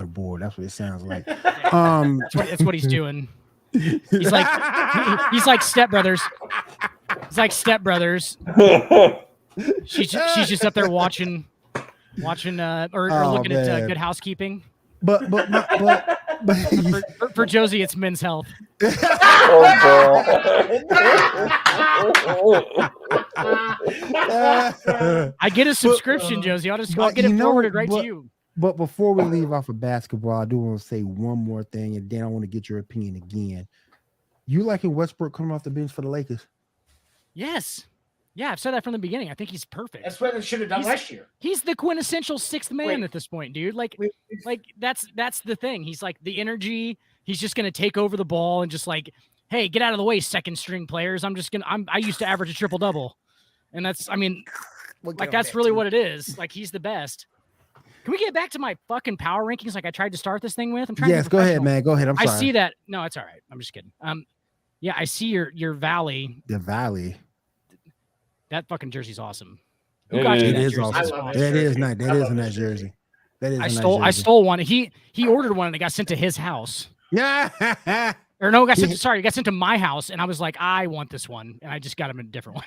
board. That's what it sounds like. That's what he's doing. He's like Step Brothers. He's like Step Brothers. She's just up there watching or looking at Good Housekeeping. But for Josie, it's Men's Health. I get a subscription, Josie. I'll get it forwarded right to you. But before we leave off of basketball, I do want to say one more thing, and then I want to get your opinion again. You liking Westbrook coming off the bench for the Lakers? Yes. Yeah, I've said that from the beginning. I think he's perfect. That's what they should have done last year. He's the quintessential sixth man at this point, dude. Like that's the thing. He's like the energy. He's just gonna take over the ball and just like, hey, get out of the way, second string players. I used to average a triple double, and that's really what it is. Like, he's the best. Can we get back to my fucking power rankings like I tried to start this thing with? I'm trying. Yes, go ahead, man. Go ahead. I'm sorry. I see that. No, it's all right. I'm just kidding. Yeah, I see your Valley. The Valley. That fucking jersey's awesome. Who got you It that is jersey? awesome. I love That that is jersey. nice. That I is love a this nice jersey. That is. I stole one. He ordered one and it got sent to his house. Yeah. Or no, it got sent to my house, and I was like, I want this one, and I just got him a different one.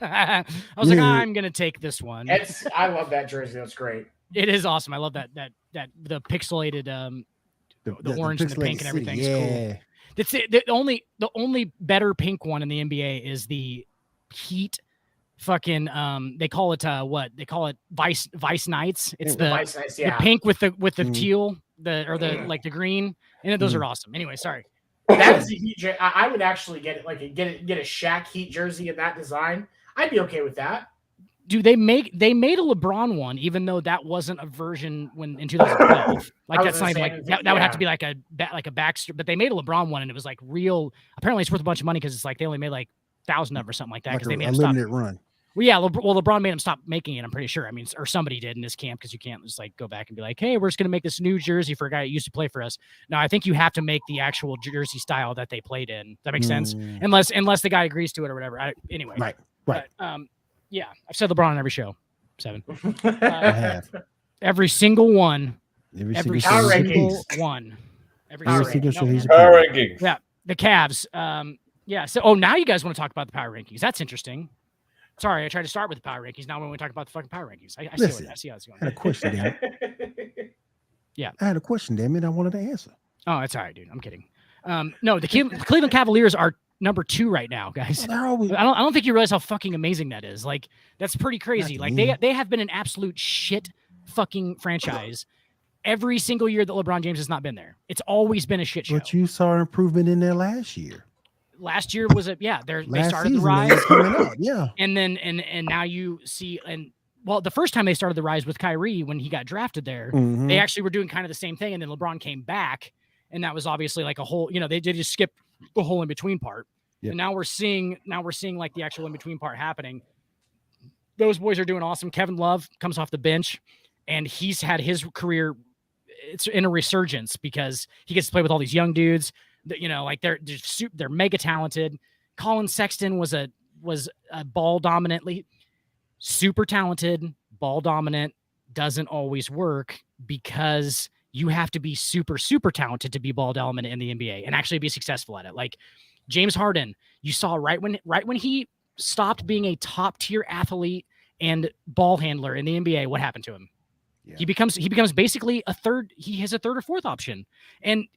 I was like, I'm gonna take this one. I love that jersey. That's great. It is awesome. I love that the pixelated the orange and the pink and everything's cool. That's it. The only better pink one in the NBA is the Heat fucking they call it what? They call it Vice Nights. It's the Vice Nights, yeah. the pink with the teal, the green. And those are awesome. Anyway, sorry. That is a Heat jersey. I would actually get it, like get a Shaq Heat jersey in that design. I'd be okay with that. Dude, they made a LeBron one, even though that wasn't a version in 2012. Like that's not even like that would have to be like a Baxter, but they made a LeBron one and it was like real. Apparently, it's worth a bunch of money because it's like they only made like 1,000 of them or something like that because they made a limited run. Well, yeah, LeBron made him stop making it. I'm pretty sure. I mean, or somebody did in this camp because you can't just like go back and be like, hey, we're just gonna make this new jersey for a guy that used to play for us. No, I think you have to make the actual jersey style that they played in. That makes sense, unless the guy agrees to it or whatever. Anyway, right. But, yeah, I've said LeBron on every show. 7. I have every single one. Every single rankings. one. Power rankings. Yeah, the Cavs. Yeah. So, now you guys want to talk about the power rankings? That's interesting. Sorry, I tried to start with the power rankings. Now we want to talk about the fucking power rankings. I see how it's going. I had a question, damn it. Yeah. I had a question, damn it. I wanted to answer. Oh, that's all right, dude. I'm kidding. No, the Cleveland Cavaliers are number 2 right now, guys. I don't think you realize how fucking amazing that is. Like, that's pretty crazy. Like, they have been an absolute shit fucking franchise every single year that LeBron James has not been there. It's always been a shit show. But you saw improvement in there last year. Last year was they started the rise. Yeah. And then and now you see, and well, the first time they started the rise with Kyrie when he got drafted there, they actually were doing kind of the same thing. And then LeBron came back, and that was obviously like a whole, they did just skip the whole in between part. Yep. And now we're seeing like the actual in between part happening. Those boys are doing awesome. Kevin Love comes off the bench, and he's had his career. It's in a resurgence because he gets to play with all these young dudes. Like they're mega talented. Colin Sexton was a ball dominantly super talented, ball dominant, doesn't always work because you have to be super, super talented to be ball dominant in the NBA and actually be successful at it. Like James Harden, you saw right when he stopped being a top tier athlete and ball handler in the NBA, what happened to him? Yeah. He becomes basically he has a third or fourth option. And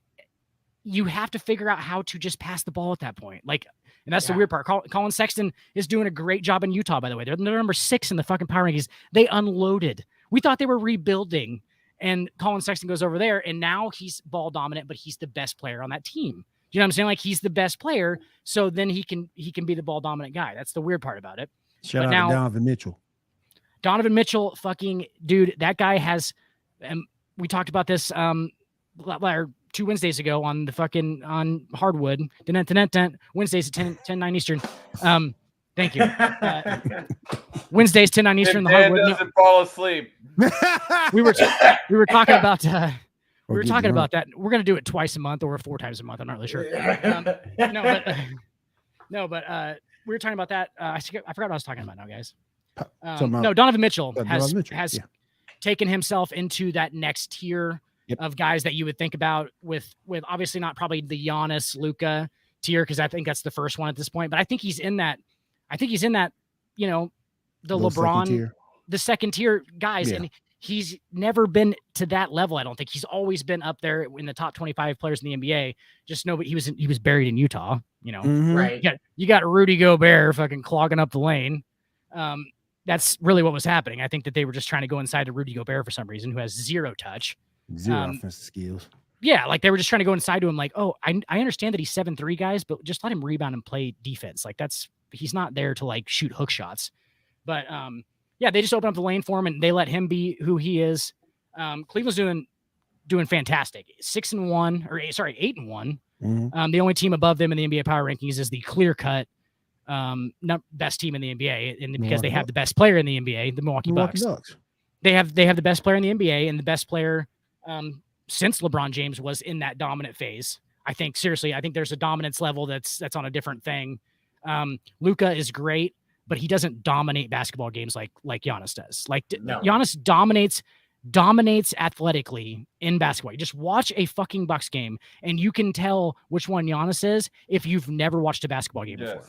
you have to figure out how to just pass the ball at that point. Like, and that's the weird part. Colin Sexton is doing a great job in Utah, by the way. They're number 6 in the fucking power rankings. They unloaded. We thought they were rebuilding, and Colin Sexton goes over there, and now he's ball dominant, but he's the best player on that team. You know what I'm saying? Like, he's the best player, so then he can be the ball dominant guy. That's the weird part about it. Shout out to Donovan Mitchell. Donovan Mitchell, fucking dude, that guy has. We talked about this 2 Wednesdays ago on Hardwood. Wednesdays at 10 Eastern. Thank you. Wednesdays 10 Eastern. The Dan Hardwood. doesn't fall asleep. We were talking about that. We're gonna do it twice a month or 4 times a month. I'm not really sure. But we were talking about that. I forgot what I was talking about now, guys. Donovan Mitchell has taken himself into that next tier. Yep. Of guys that you would think about with obviously not probably the Giannis, Luka tier, because I think that's the first one at this point. But I think he's in that. The LeBron, the second tier guys, and he's never been to that level. I don't think he's always been up there in the top 25 players in the NBA. Just know, but he was buried in Utah. Right? You got Rudy Gobert fucking clogging up the lane. That's really what was happening. I think that they were just trying to go inside to Rudy Gobert for some reason, who has zero touch. Zero offensive skills. Yeah, like they were just trying to go inside to him like, oh, I understand that he's 7'3", guys, but just let him rebound and play defense. Like he's not there to like shoot hook shots. But they just open up the lane for him and they let him be who he is. Cleveland's doing fantastic. 8-1. Mm-hmm. The only team above them in the NBA power rankings is the clear-cut best team in the NBA, and because they have the best player in the NBA, the Milwaukee Bucks. They have the best player in the NBA and the best player since LeBron James was in that dominant phase. I think there's a dominance level that's on a different thing. Luka is great. but he doesn't dominate basketball games like Giannis does. Like No. Giannis dominates athletically in basketball. You just watch a fucking Bucks game and you can tell which one Giannis is if you've never watched a basketball game before.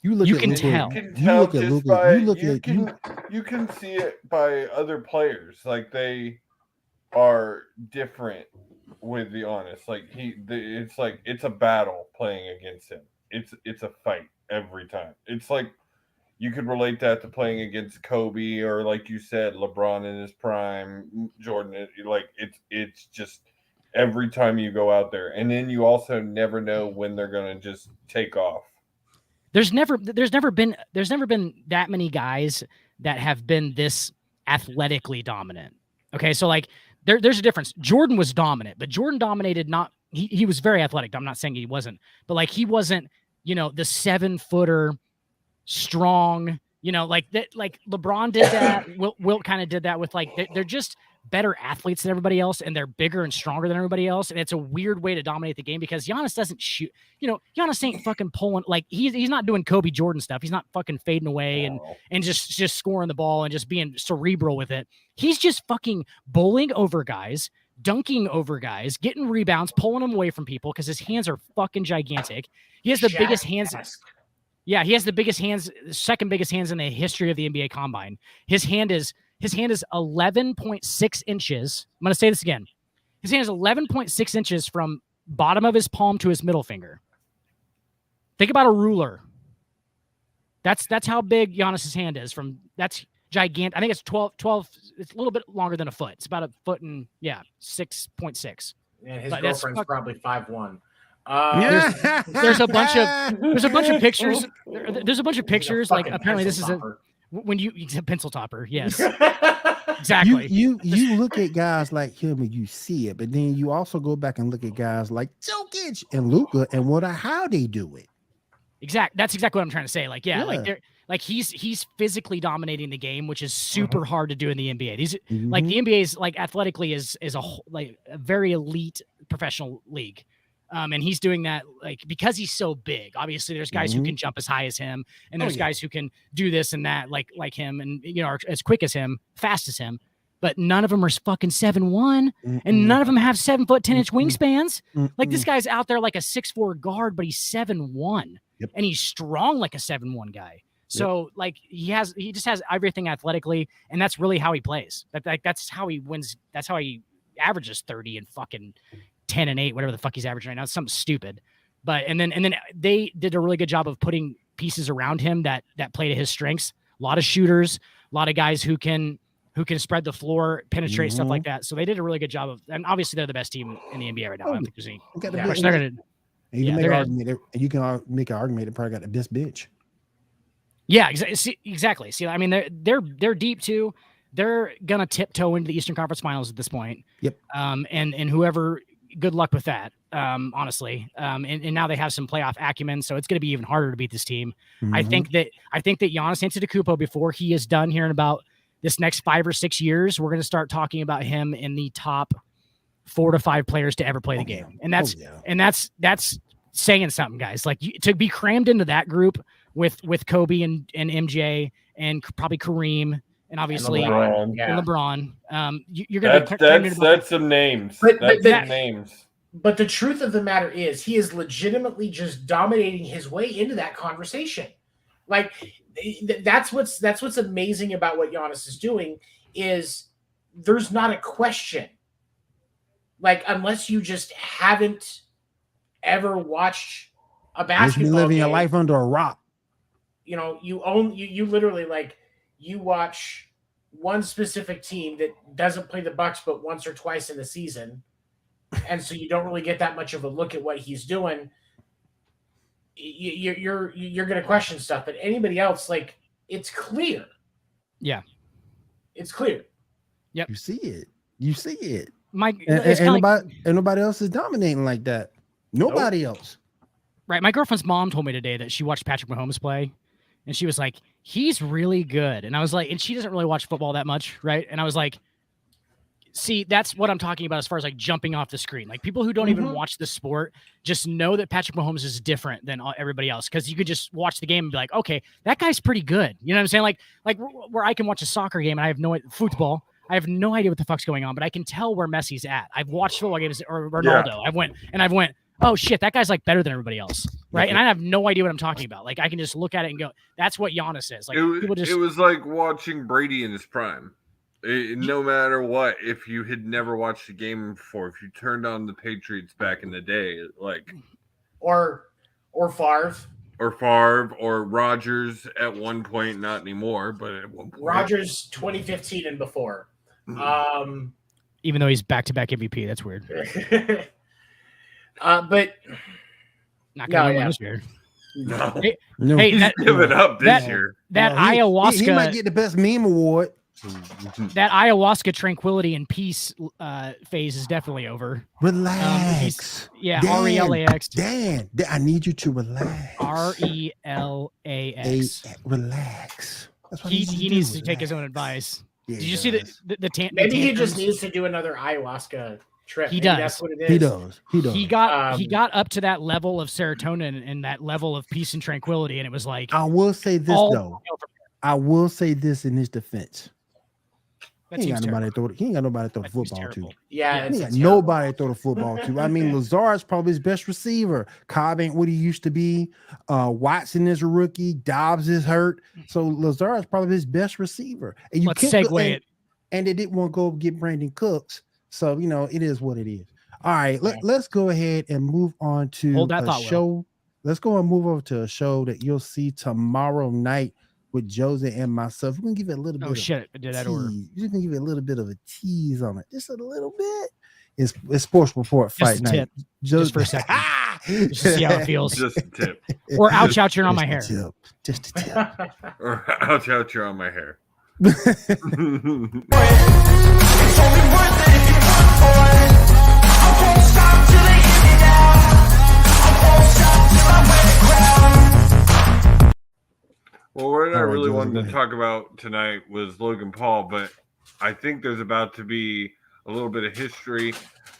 You can Luka, tell. You can you tell look at just Luka, by you can see it by other players. Like they are different with Giannis. Like it's like it's a battle playing against him. It's a fight every time. It's like you could relate that to playing against Kobe or, like you said, LeBron in his prime, Jordan. Like it's just every time you go out there, and then you also never know when they're gonna just take off. There's never been that many guys that have been this athletically dominant. Okay, so like there's a difference. Jordan was dominant, but Jordan dominated not. He was very athletic. I'm not saying he wasn't, but like he wasn't, the 7-footer. Strong, like that, like LeBron did that. Wilt kind of did that with like they're just better athletes than everybody else, and they're bigger and stronger than everybody else. And it's a weird way to dominate the game because Giannis doesn't shoot. Giannis ain't fucking pulling like he's not doing Kobe Jordan stuff. He's not fucking fading away and just scoring the ball and just being cerebral with it. He's just fucking bowling over guys, dunking over guys, getting rebounds, pulling them away from people because his hands are fucking gigantic. He has the biggest hands. Yeah, he has the biggest hands, second biggest hands in the history of the NBA Combine. His hand is 11.6 inches. I'm going to say this again. His hand is 11.6 inches from bottom of his palm to his middle finger. Think about a ruler. That's how big Giannis's hand is. That's gigantic. I think it's 12. It's a little bit longer than a foot. It's about a foot and 6.6. And his girlfriend's probably 5'1". There's a bunch of pictures. There's a bunch of pictures. Like apparently this is when you pencil topper. Yes, exactly. You look at guys like him and you see it, but then you also go back and look at guys like Jokic and Luka and how they do it. That's exactly what I'm trying to say. Like like he's physically dominating the game, which is super hard to do in the NBA. Like the NBA is like athletically is a very elite professional league. And he's doing that like because he's so big. Obviously, there's guys who can jump as high as him, and there's guys who can do this and that like him, and are as quick as him, fast as him. But none of them are fucking 7'1", and none of them have 7 foot 10 inch wingspans. Like this guy's out there like a 6'4" guard, but he's 7'1", and he's strong like a 7'1" guy. So like he just has everything athletically, and that's really how he plays. That's how he wins. That's how he averages 30 and fucking 10 and 8, whatever the fuck he's averaging right now. It's something stupid. But and then they did a really good job of putting pieces around him that play to his strengths. A lot of shooters, a lot of guys who can spread the floor, penetrate, stuff like that. So they did a really good job of, and obviously they're the best team in the NBA right now. I don't think there's any. You can make an argument they probably got the best bench. Yeah, exactly. See, I mean, they're deep too. They're gonna tiptoe into the Eastern Conference Finals at this point. Yep. And whoever, good luck with that. Honestly. And now they have some playoff acumen, so it's gonna be even harder to beat this team. I think that Giannis Antetokounmpo, before he is done here in about this next 5 or 6 years, we're gonna start talking about him in the top 4 to 5 players to ever play the game. And that's saying something, guys. Like to be crammed into that group with Kobe and MJ and probably Kareem and obviously LeBron. You're gonna that's some names. Names. But the truth of the matter is, he is legitimately just dominating his way into that conversation. Like that's what's amazing about what Giannis is doing is there's not a question. Like unless you just haven't ever watched a basketball game, living your game, life under a rock. You literally like you watch one specific team that doesn't play the Bucks but once or twice in the season, and so you don't really get that much of a look at what he's doing. You're going to question stuff, but anybody else, like it's clear. Yeah, it's clear. Yep, you see it. Nobody else is dominating like that. Nobody else. Right. My girlfriend's mom told me today that she watched Patrick Mahomes play, and she was like, "He's really good." And I was like, and she doesn't really watch football that much, right? And I was like, See, that's what I'm talking about as far as like jumping off the screen. Like people who don't even watch the sport just know that Patrick Mahomes is different than everybody else because you could just watch the game and be like, okay, that guy's pretty good. You know what I'm saying? Like where I can watch a soccer game and I have no football. I have no idea what the fuck's going on, but I can tell where Messi's at. I've watched football games or Ronaldo. Yeah. I've went, oh shit, that guy's like better than everybody else, right? And I have no idea what I'm talking about. Like I can just look at it and go, that's what Giannis is. Like it was like watching Brady in his prime. No matter what, if you had never watched a game before, if you turned on the Patriots back in the day, like or Favre. Or Favre or Rodgers at one point, not anymore, but at one point. Rodgers 2015 and before. Even though he's back-to-back MVP, that's weird. But not gonna win this year. No. Hey, he's giving up this year. That ayahuasca. He might get the best meme award. That ayahuasca tranquility and peace phase is definitely over. Relax. Dan, RELAX. Dan, I need you to relax. RELAX. Relax. He needs to take his own advice. Yeah, did you see the maybe he just needs to do another ayahuasca trip. He does. That's what it is. He does. He got up to that level of serotonin and that level of peace and tranquility, and it was like. I will say this though. I will say this in his defense. He ain't got nobody to throw the football to. Yeah, he ain't got nobody to throw the football to. I mean, Lazard's probably his best receiver. Cobb ain't what he used to be. Watson is a rookie. Dobbs is hurt. So Lazard's probably his best receiver. And you Let's segue it. And they didn't want to go get Brandon Cooks. So, it is what it is. All right, let's go ahead and move on to a show. Let's go and move over to a show that you'll see tomorrow night with Joise and myself. We're gonna give it a little bit. Oh shit! I did that order. You're gonna give it a little bit of a tease on it, just a little bit. It's Sports Report Fight Night. Just for a second, just to see how it feels. Just a tip. Or ouch, you're on my hair. Just a tip. Or ouch, you're on my hair. Well, what I really wanted to talk about tonight was Logan Paul, but I think there's about to be a little bit of history.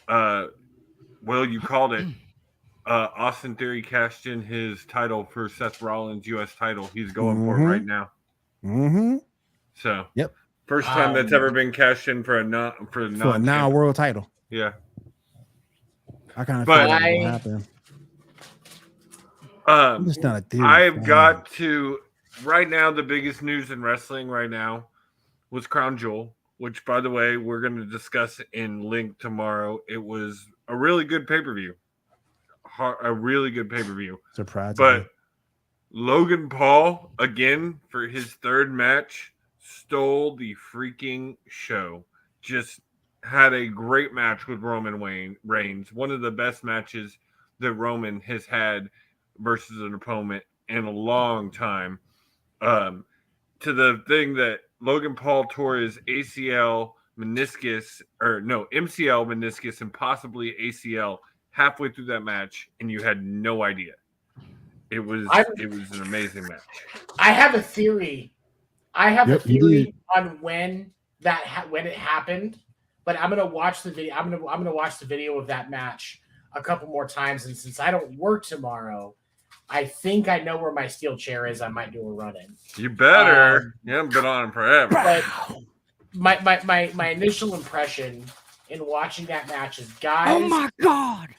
Will, you called it. Austin Theory cashed in his title for Seth Rollins' U.S. title. He's going for it right now. So, first time that's ever been cashed in for a non-world title. Yeah, I kind of feel like it will happen. I'm just not a Theory fan. got to. Right now, the biggest news in wrestling right now was Crown Jewel, which, by the way, we're going to discuss in Link tomorrow. It was a really good pay-per-view. A really good pay-per-view. Surprising. But Logan Paul, again, for his third match, stole the freaking show. Just had a great match with Roman Reigns. One of the best matches that Roman has had versus an opponent in a long time. To the thing that Logan Paul tore his MCL, meniscus, and possibly ACL halfway through that match, and you had no idea. It was an amazing match. I have a theory. A theory on when it happened, but I'm gonna watch the video. I'm gonna watch the video of that match a couple more times, and since I don't work tomorrow, I think I know where my steel chair is. I might do a run-in. You better. You haven't been on him forever. But my initial impression in watching that match is, guys. Oh my god!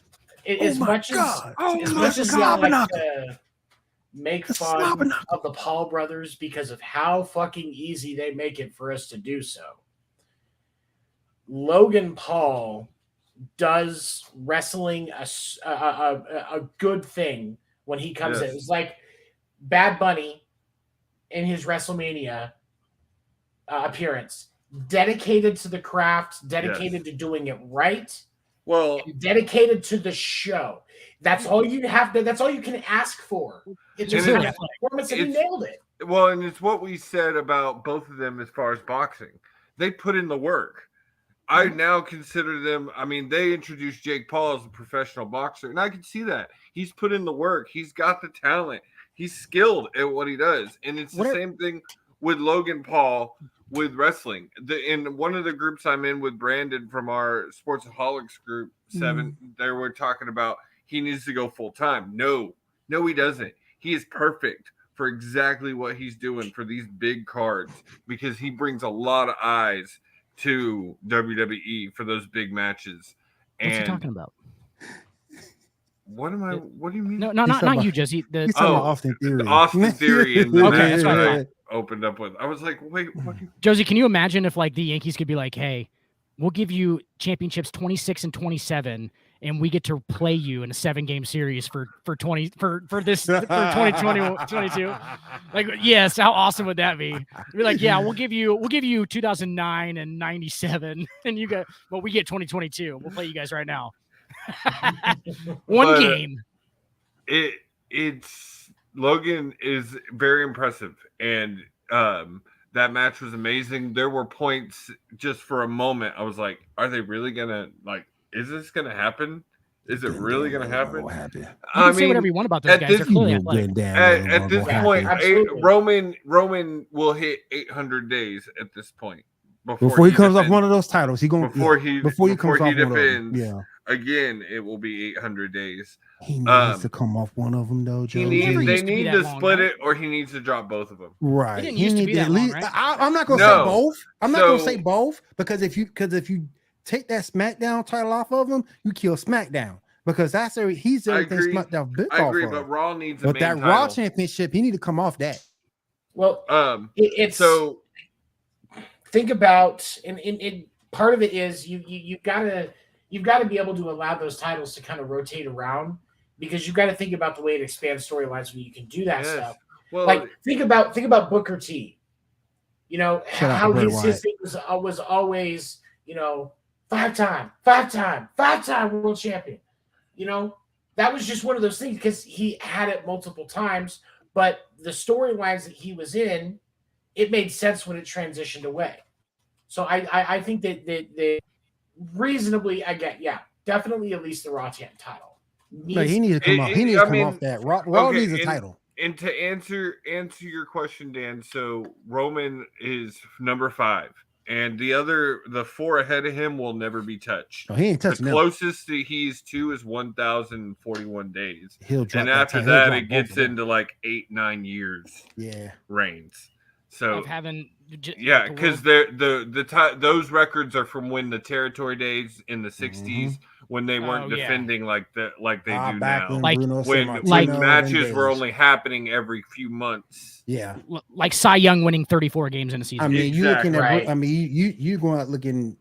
As much as I like to make fun of the Paul brothers because of how fucking easy they make it for us to do so, Logan Paul does wrestling a good thing. When he comes in, it's like Bad Bunny in his WrestleMania appearance, dedicated to the craft, dedicated to doing it right, dedicated to the show. That's all you have. That's all you can ask for. It's just a performance, and he nailed it. Well, and it's what we said about both of them as far as boxing. They put in the work. I now consider them, they introduced Jake Paul as a professional boxer, and I can see that. He's put in the work. He's got the talent. He's skilled at what he does. And it's the same thing with Logan Paul with wrestling. In one of the groups I'm in with Brandon from our Sportsaholics group 7, they were talking about he needs to go full time. No, he doesn't. He is perfect for exactly what he's doing for these big cards because he brings a lot of eyes to WWE for those big matches. What's he talking about? What do you mean? No, not you, Jesse. He's talking about Austin Theory. Austin Theory and the Okay, match that's what I that I opened up with. I was like, wait, what? Josie, can you imagine if like the Yankees could be like, hey, we'll give you championships 26 and 27, and we get to play you in a 7-game series for 2022. Like, yes, how awesome would that be? Be like, yeah, we'll give you 2009 and 97, and you got, well, we get 2022. We'll play you guys right now. One game. It's Logan is very impressive, and that match was amazing. There were points just for a moment I was like, are they really gonna, like, is this gonna happen? Is it really gonna happen? You can say whatever you want about those guys. They're clearly athletic. At this point, Roman will hit 800 days at this point before he comes off one of those titles. Before he defends. Yeah. Again, it will be 800 days. He needs to come off one of them, though, Joe. They need to split it, or he needs to drop both of them. Right. He used to be that long, right? I'm not going to say both. I'm not going to say both because if you take that SmackDown title off of him, you kill SmackDown because he's everything SmackDown built off of. I agree, but Raw needs but that Raw championship, he need to come off that. Well, it's so. Think about and part of it is you've got to be able to allow those titles to kind of rotate around because you've got to think about the way it expands storylines when you can do that stuff. Well, like think about Booker T. You know how his thing was always, you know, five-time world champion. You know, that was just one of those things because he had it multiple times, but the storylines that he was in, it made sense when it transitioned away. So I think that reasonably, definitely at least the Raw champ title. He needs to come off. He needs to come off that. Raw needs a title. And to answer your question, Dan, so Roman is number 5, and the 4 ahead of him will never be touched. No, he ain't touching the them. Closest that he's to is 1,041 days. He'll drop and after that, it gets into like 8-9 years. Yeah, reigns. So of having. Yeah, because those records are from when the territory days in the 60s when they weren't defending like they do now. When matches were only happening every few months. Yeah, like Cy Young winning 34 games in a season. I mean, you're looking at. I mean, you going out looking.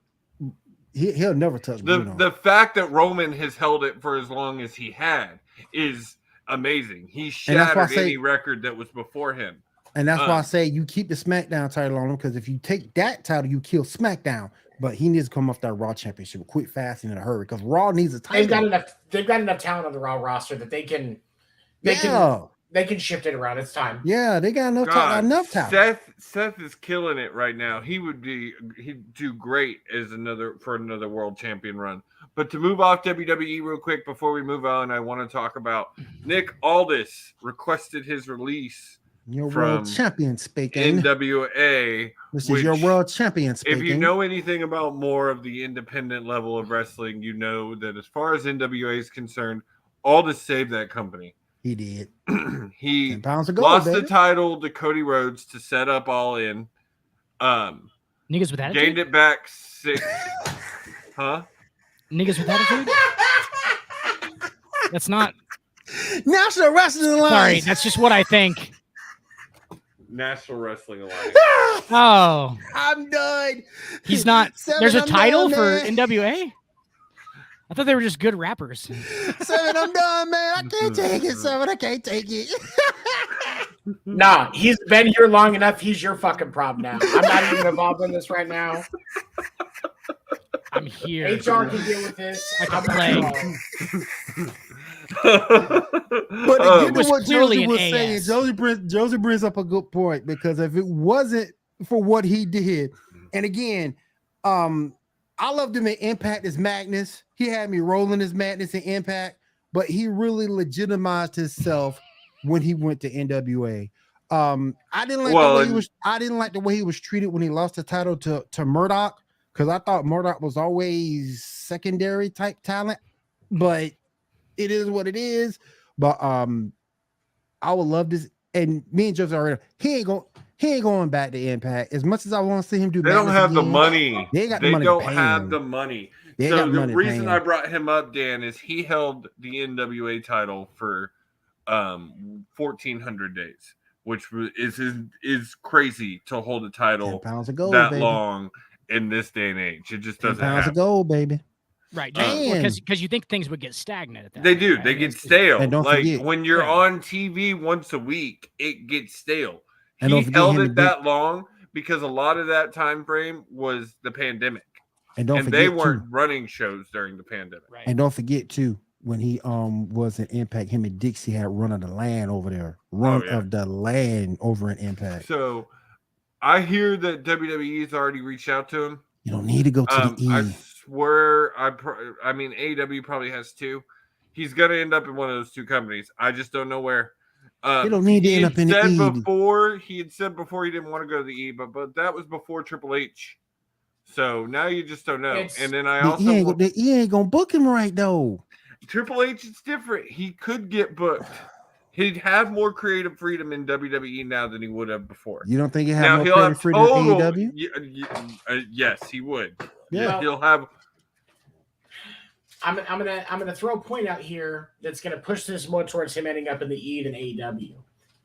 He'll never touch Bruno. The fact that Roman has held it for as long as he had is amazing. He shattered any record that was before him. And that's why I say you keep the SmackDown title on him because if you take that title, you kill SmackDown. But he needs to come off that Raw championship quick, fast, and in a hurry because Raw needs a title. They've got enough talent on the Raw roster that they can shift it around. It's time. Yeah, they got enough talent. Seth is killing it right now. He'd do great as another world champion run. But to move off WWE real quick before we move on, I want to talk about Nick Aldis requested his release. Your world champion speaking. NWA. This is your world champion speaking. If you know anything about more of the independent level of wrestling, you know that as far as NWA is concerned, Aldis saved that company. He did. He lost the title to Cody Rhodes to set up All In. Niggas with attitude? Gained it back 6. Huh? Niggas with attitude? That's not. National Wrestling Alliance. Sorry, that's just what I think. National Wrestling Alliance. Oh, I'm done. He's not. There's a title for NWA. I thought they were just good rappers. 7, I'm done, man. I can't take it, 7. I can't take it. Nah, he's been here long enough. He's your fucking problem now. I'm not even involved in this right now. I'm here. HR can deal with this. I can play. But again, to what Josie was saying, Josie brings up a good point because if it wasn't for what he did, and again, I loved him in Impact as Magnus. He had me rolling his Madness in Impact, but he really legitimized himself when he went to NWA. I didn't like the way he was. I didn't like the way he was treated when he lost the title to Murdoch, because I thought Murdoch was always secondary type talent. But it is what it is. But I would love this. And me and Joseph already, he ain't going back to Impact. As much as I want to see him do, they don't have the again, money. They got They money. don't have the money. So the money reason I brought him up, Dan, is he held the NWA title for 1,400 days, which is crazy to hold a title 10 pounds of gold, that baby. long in this day and age. It just doesn't 10 pounds happen. of gold, baby. Right, because you think things would get stagnant at that. They point, do. right? They get stale. And don't like forget, when you're on TV once a week, it gets stale. And He held it that long because a lot of that time frame was the pandemic, and they weren't running shows during the pandemic. Right. And don't forget too, when he was in Impact, him and Dixie had run of the land over there, of the land over in Impact. So I hear that WWE's already reached out to him. You don't need to go to the E. I swear, I mean, AEW probably has two. He's gonna end up in one of those two companies. I just don't know where. You don't need to end up in the E. He had said before he didn't want to go to the E, but that was before Triple H. So now you just don't know. And then I also the E ain't gonna book him right though. Triple H is different. He could get booked. He'd have more creative freedom in WWE now than he would have before. You don't think he have more creative freedom in AEW? Yes, he would. Yeah, he'll have. I'm gonna throw a point out here that's gonna push this more towards him ending up in the E than AEW,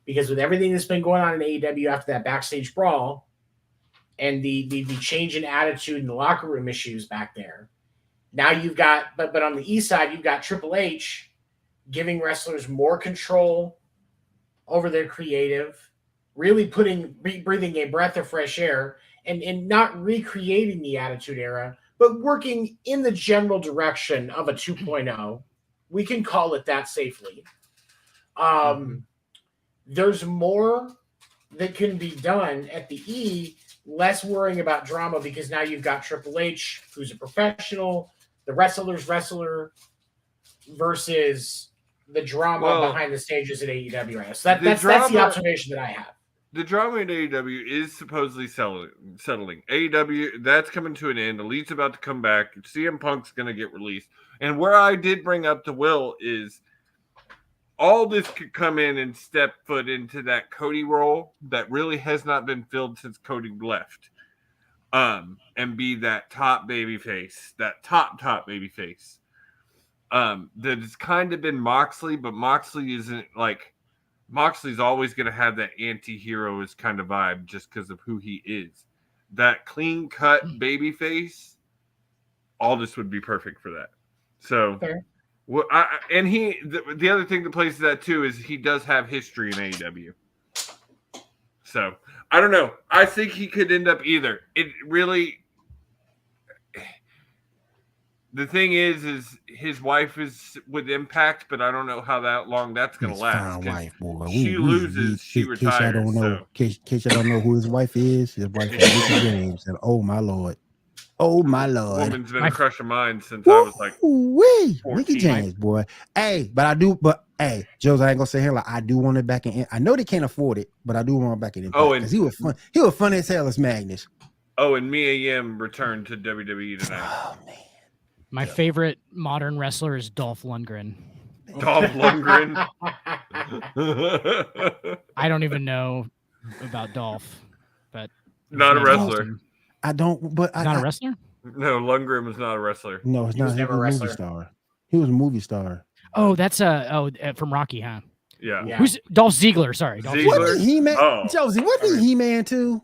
because with everything that's been going on in AEW after that backstage brawl, and the change in attitude and the locker room issues back there, now you've got but on the E side you've got Triple H giving wrestlers more control over their creative, really breathing a breath of fresh air, and not recreating the Attitude Era, but working in the general direction of a 2.0. We can call it that safely. There's more that can be done at the E, less worrying about drama, because now you've got Triple H, who's a professional, the wrestler's wrestler, versus the drama behind the stages at AEW right now. So that's the observation that I have. The drama in AEW is supposedly settling. AEW, that's coming to an end. Elite's about to come back. CM Punk's going to get released. And where I did bring up to Will is all this could come in and step foot into that Cody role that really has not been filled since Cody left. And be that top baby face, that top baby face. That has kind of been Moxley, but Moxley isn't like Moxley's always going to have that anti-hero kind of vibe just because of who he is. That clean-cut baby face, Aldis would be perfect for that. So, the other thing that plays to that too is he does have history in AEW. So, I don't know. I think he could end up either. It really... The thing is his wife is with Impact, but I don't know how long that's going to last. Wife, boy. She loses, she retires. In case I don't know who his wife is, his wife is Mickey James. And oh my lord. Woman's been a crush of mine since I was like 14. Mickey James, boy. Hey, Josie, I ain't gonna say here like I do want it back in. I know they can't afford it, but I do want it back in Impact because he was fun. He was funny as hell as Magnus. Oh, and Mia Yim returned to WWE tonight. Oh man. My favorite modern wrestler is Dolph Lundgren. Dolph Lundgren. I don't even know about Dolph, but not a wrestler. I don't, but not a wrestler. No, Lundgren was not a wrestler. No, it's not. He was a movie star. He was a movie star. Oh, that's from Rocky, huh? Yeah. Who's Dolph Ziggler? Sorry, Dolph Ziggler. Wasn't He-Man? Oh. Josie, wasn't He-Man too?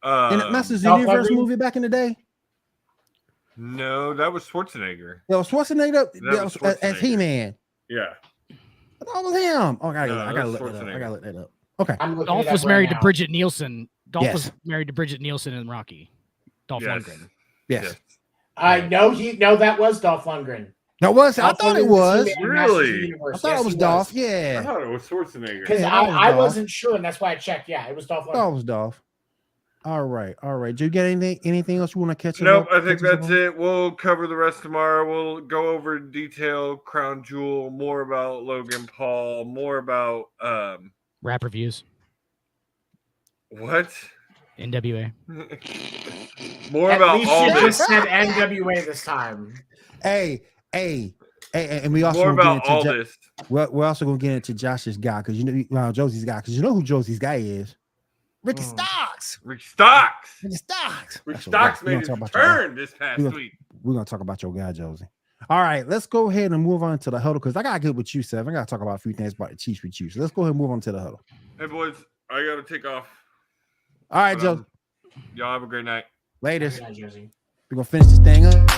In the Masters of the Universe movie back in the day. No, that was Schwarzenegger. That was Schwarzenegger. That was as He-Man. Yeah. That was him. Oh, I gotta look that up. Okay. Dolph was married to Bridget Nielsen. Dolph was married to Bridget Nielsen in Rocky. Dolph Lundgren. Yes. No, that was Dolph Lundgren. That was. I thought it was. Really? I thought it was Dolph. Yeah. I thought it was Schwarzenegger. Because I wasn't sure, and that's why I checked. Yeah, it was Dolph Lundgren. I thought it was Dolph. All right. Do you get anything else you want to catch up? Nope, I think that's it. We'll cover the rest tomorrow. We'll go over detail, Crown Jewel, more about Logan Paul, more about rap reviews. What? NWA. More At about least all you this. just said NWA this time. Hey, and we also More gonna about get all into this. we're also gonna get into Josh's guy because Josie's guy because you know who Josie's guy is. Ricky Stocks. Rick Stocks. Ricky Stocks. Rick That's what we're Stocks gonna made his talk about your guy. return this past week. We're gonna talk about your guy, Josie. All right, let's go ahead and move on to the huddle because I gotta get with you, Seth. I gotta talk about a few things about the Chiefs with you. So let's go ahead and move on to the huddle. Hey boys, I gotta take off. All right, But, Joe. Y'all have a great night. Latest. Yeah, Josie. We're gonna finish this thing up.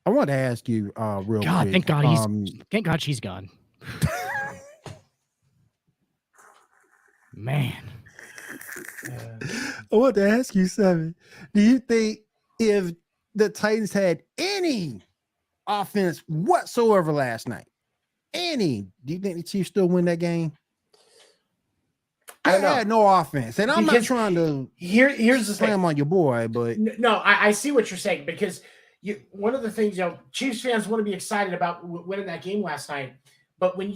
I want to ask you real God, quick. thank God she's gone. Man. I want to ask you something. Do you think if the Titans had any offense whatsoever last night, do you think the Chiefs still win that game? I don't know. had no offense, and I'm not Because trying to here's the thing. slam on your boy, but No, I see what you're saying because one of the things, Chiefs fans want to be excited about winning that game last night. But when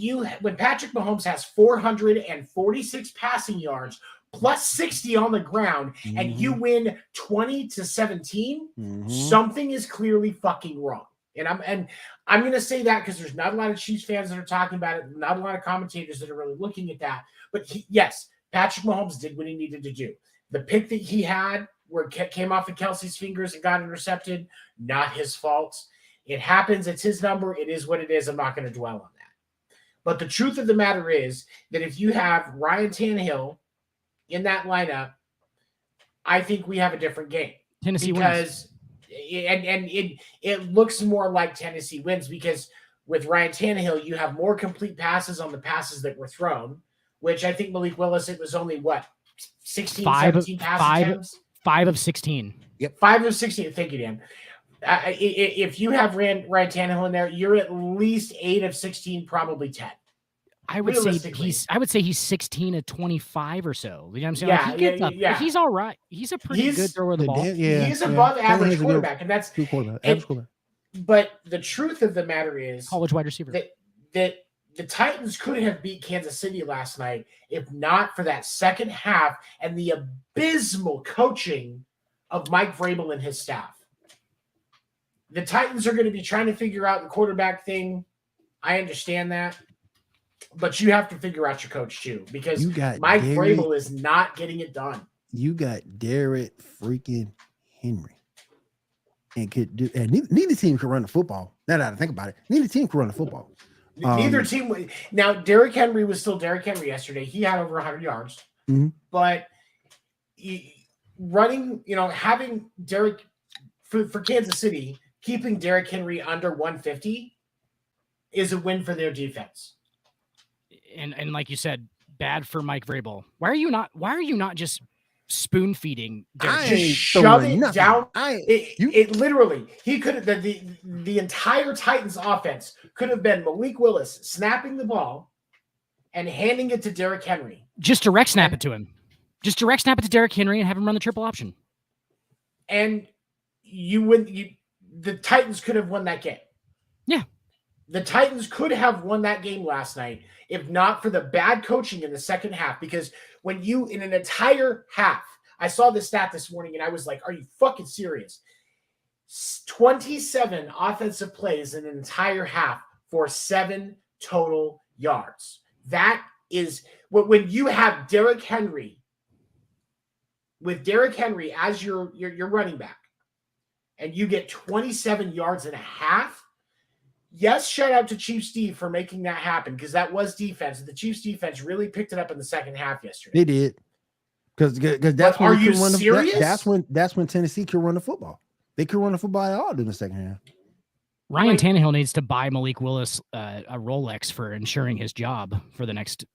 Patrick Mahomes has 446 passing yards plus 60 on the ground and you win 20-17, something is clearly fucking wrong. And I'm going to say that because there's not a lot of Chiefs fans that are talking about it, not a lot of commentators that are really looking at that. But yes, Patrick Mahomes did what he needed to do. The pick that he had where it came off of Kelsey's fingers and got intercepted, not his fault. It happens. It's his number. It is what it is. I'm not going to dwell on that. But the truth of the matter is that if you have Ryan Tannehill in that lineup, I think we have a different game. Tennessee wins. It looks more like Tennessee wins because with Ryan Tannehill, you have more complete passes on the passes that were thrown, which I think Malik Willis, it was only 16, 17 pass attempts? 5 of 16. Yep. 5 of 16. Thank you, Dan. If you have Ryan Tannehill in there, you're at least 8 of 16, probably 10. I would say he's 16 of 25 or so. You know what I'm saying? Yeah, like he gets up. He's all right. He's a pretty good thrower of the ball. He's above average quarterback, and that's good quarterback. Average quarterback. But the truth of the matter is college wide receiver. That the Titans could have beat Kansas City last night if not for that second half and the abysmal coaching of Mike Vrabel and his staff. The Titans are going to be trying to figure out the quarterback thing. I understand that. But you have to figure out your coach too, because Mike Vrabel is not getting it done. You got Derrick freaking Henry. And neither team could run the football. Now that I think about it, neither team could run the football. Neither team. Now, Derrick Henry was still Derrick Henry yesterday. He had over 100 yards. Mm-hmm. But running, having Derrick for Kansas City, keeping Derrick Henry under 150 is a win for their defense. And like you said, bad for Mike Vrabel. Why are you not just spoon feeding? Just shove it down. It literally, he could have the entire Titans offense could have been Malik Willis snapping the ball and handing it to Derrick Henry. Just direct snap it to him. Just direct snap it to Derrick Henry and have him run the triple option. And the Titans could have won that game. Yeah. The Titans could have won that game last night if not for the bad coaching in the second half. Because when in an entire half, I saw this stat this morning and I was like, are you fucking serious? 27 offensive plays in an entire half for 7 total yards. That is when you have Derrick Henry with Derrick Henry as your running back and you get 27 yards and a half. Yes, shout out to Chief Steve for making that happen because that was defense. The Chiefs defense really picked it up in the second half yesterday. They did. Because that's when are you serious? That's when Tennessee could run the football. They could run the football at all in the second half. Ryan Tannehill needs to buy Malik Willis a Rolex for ensuring his job for the next,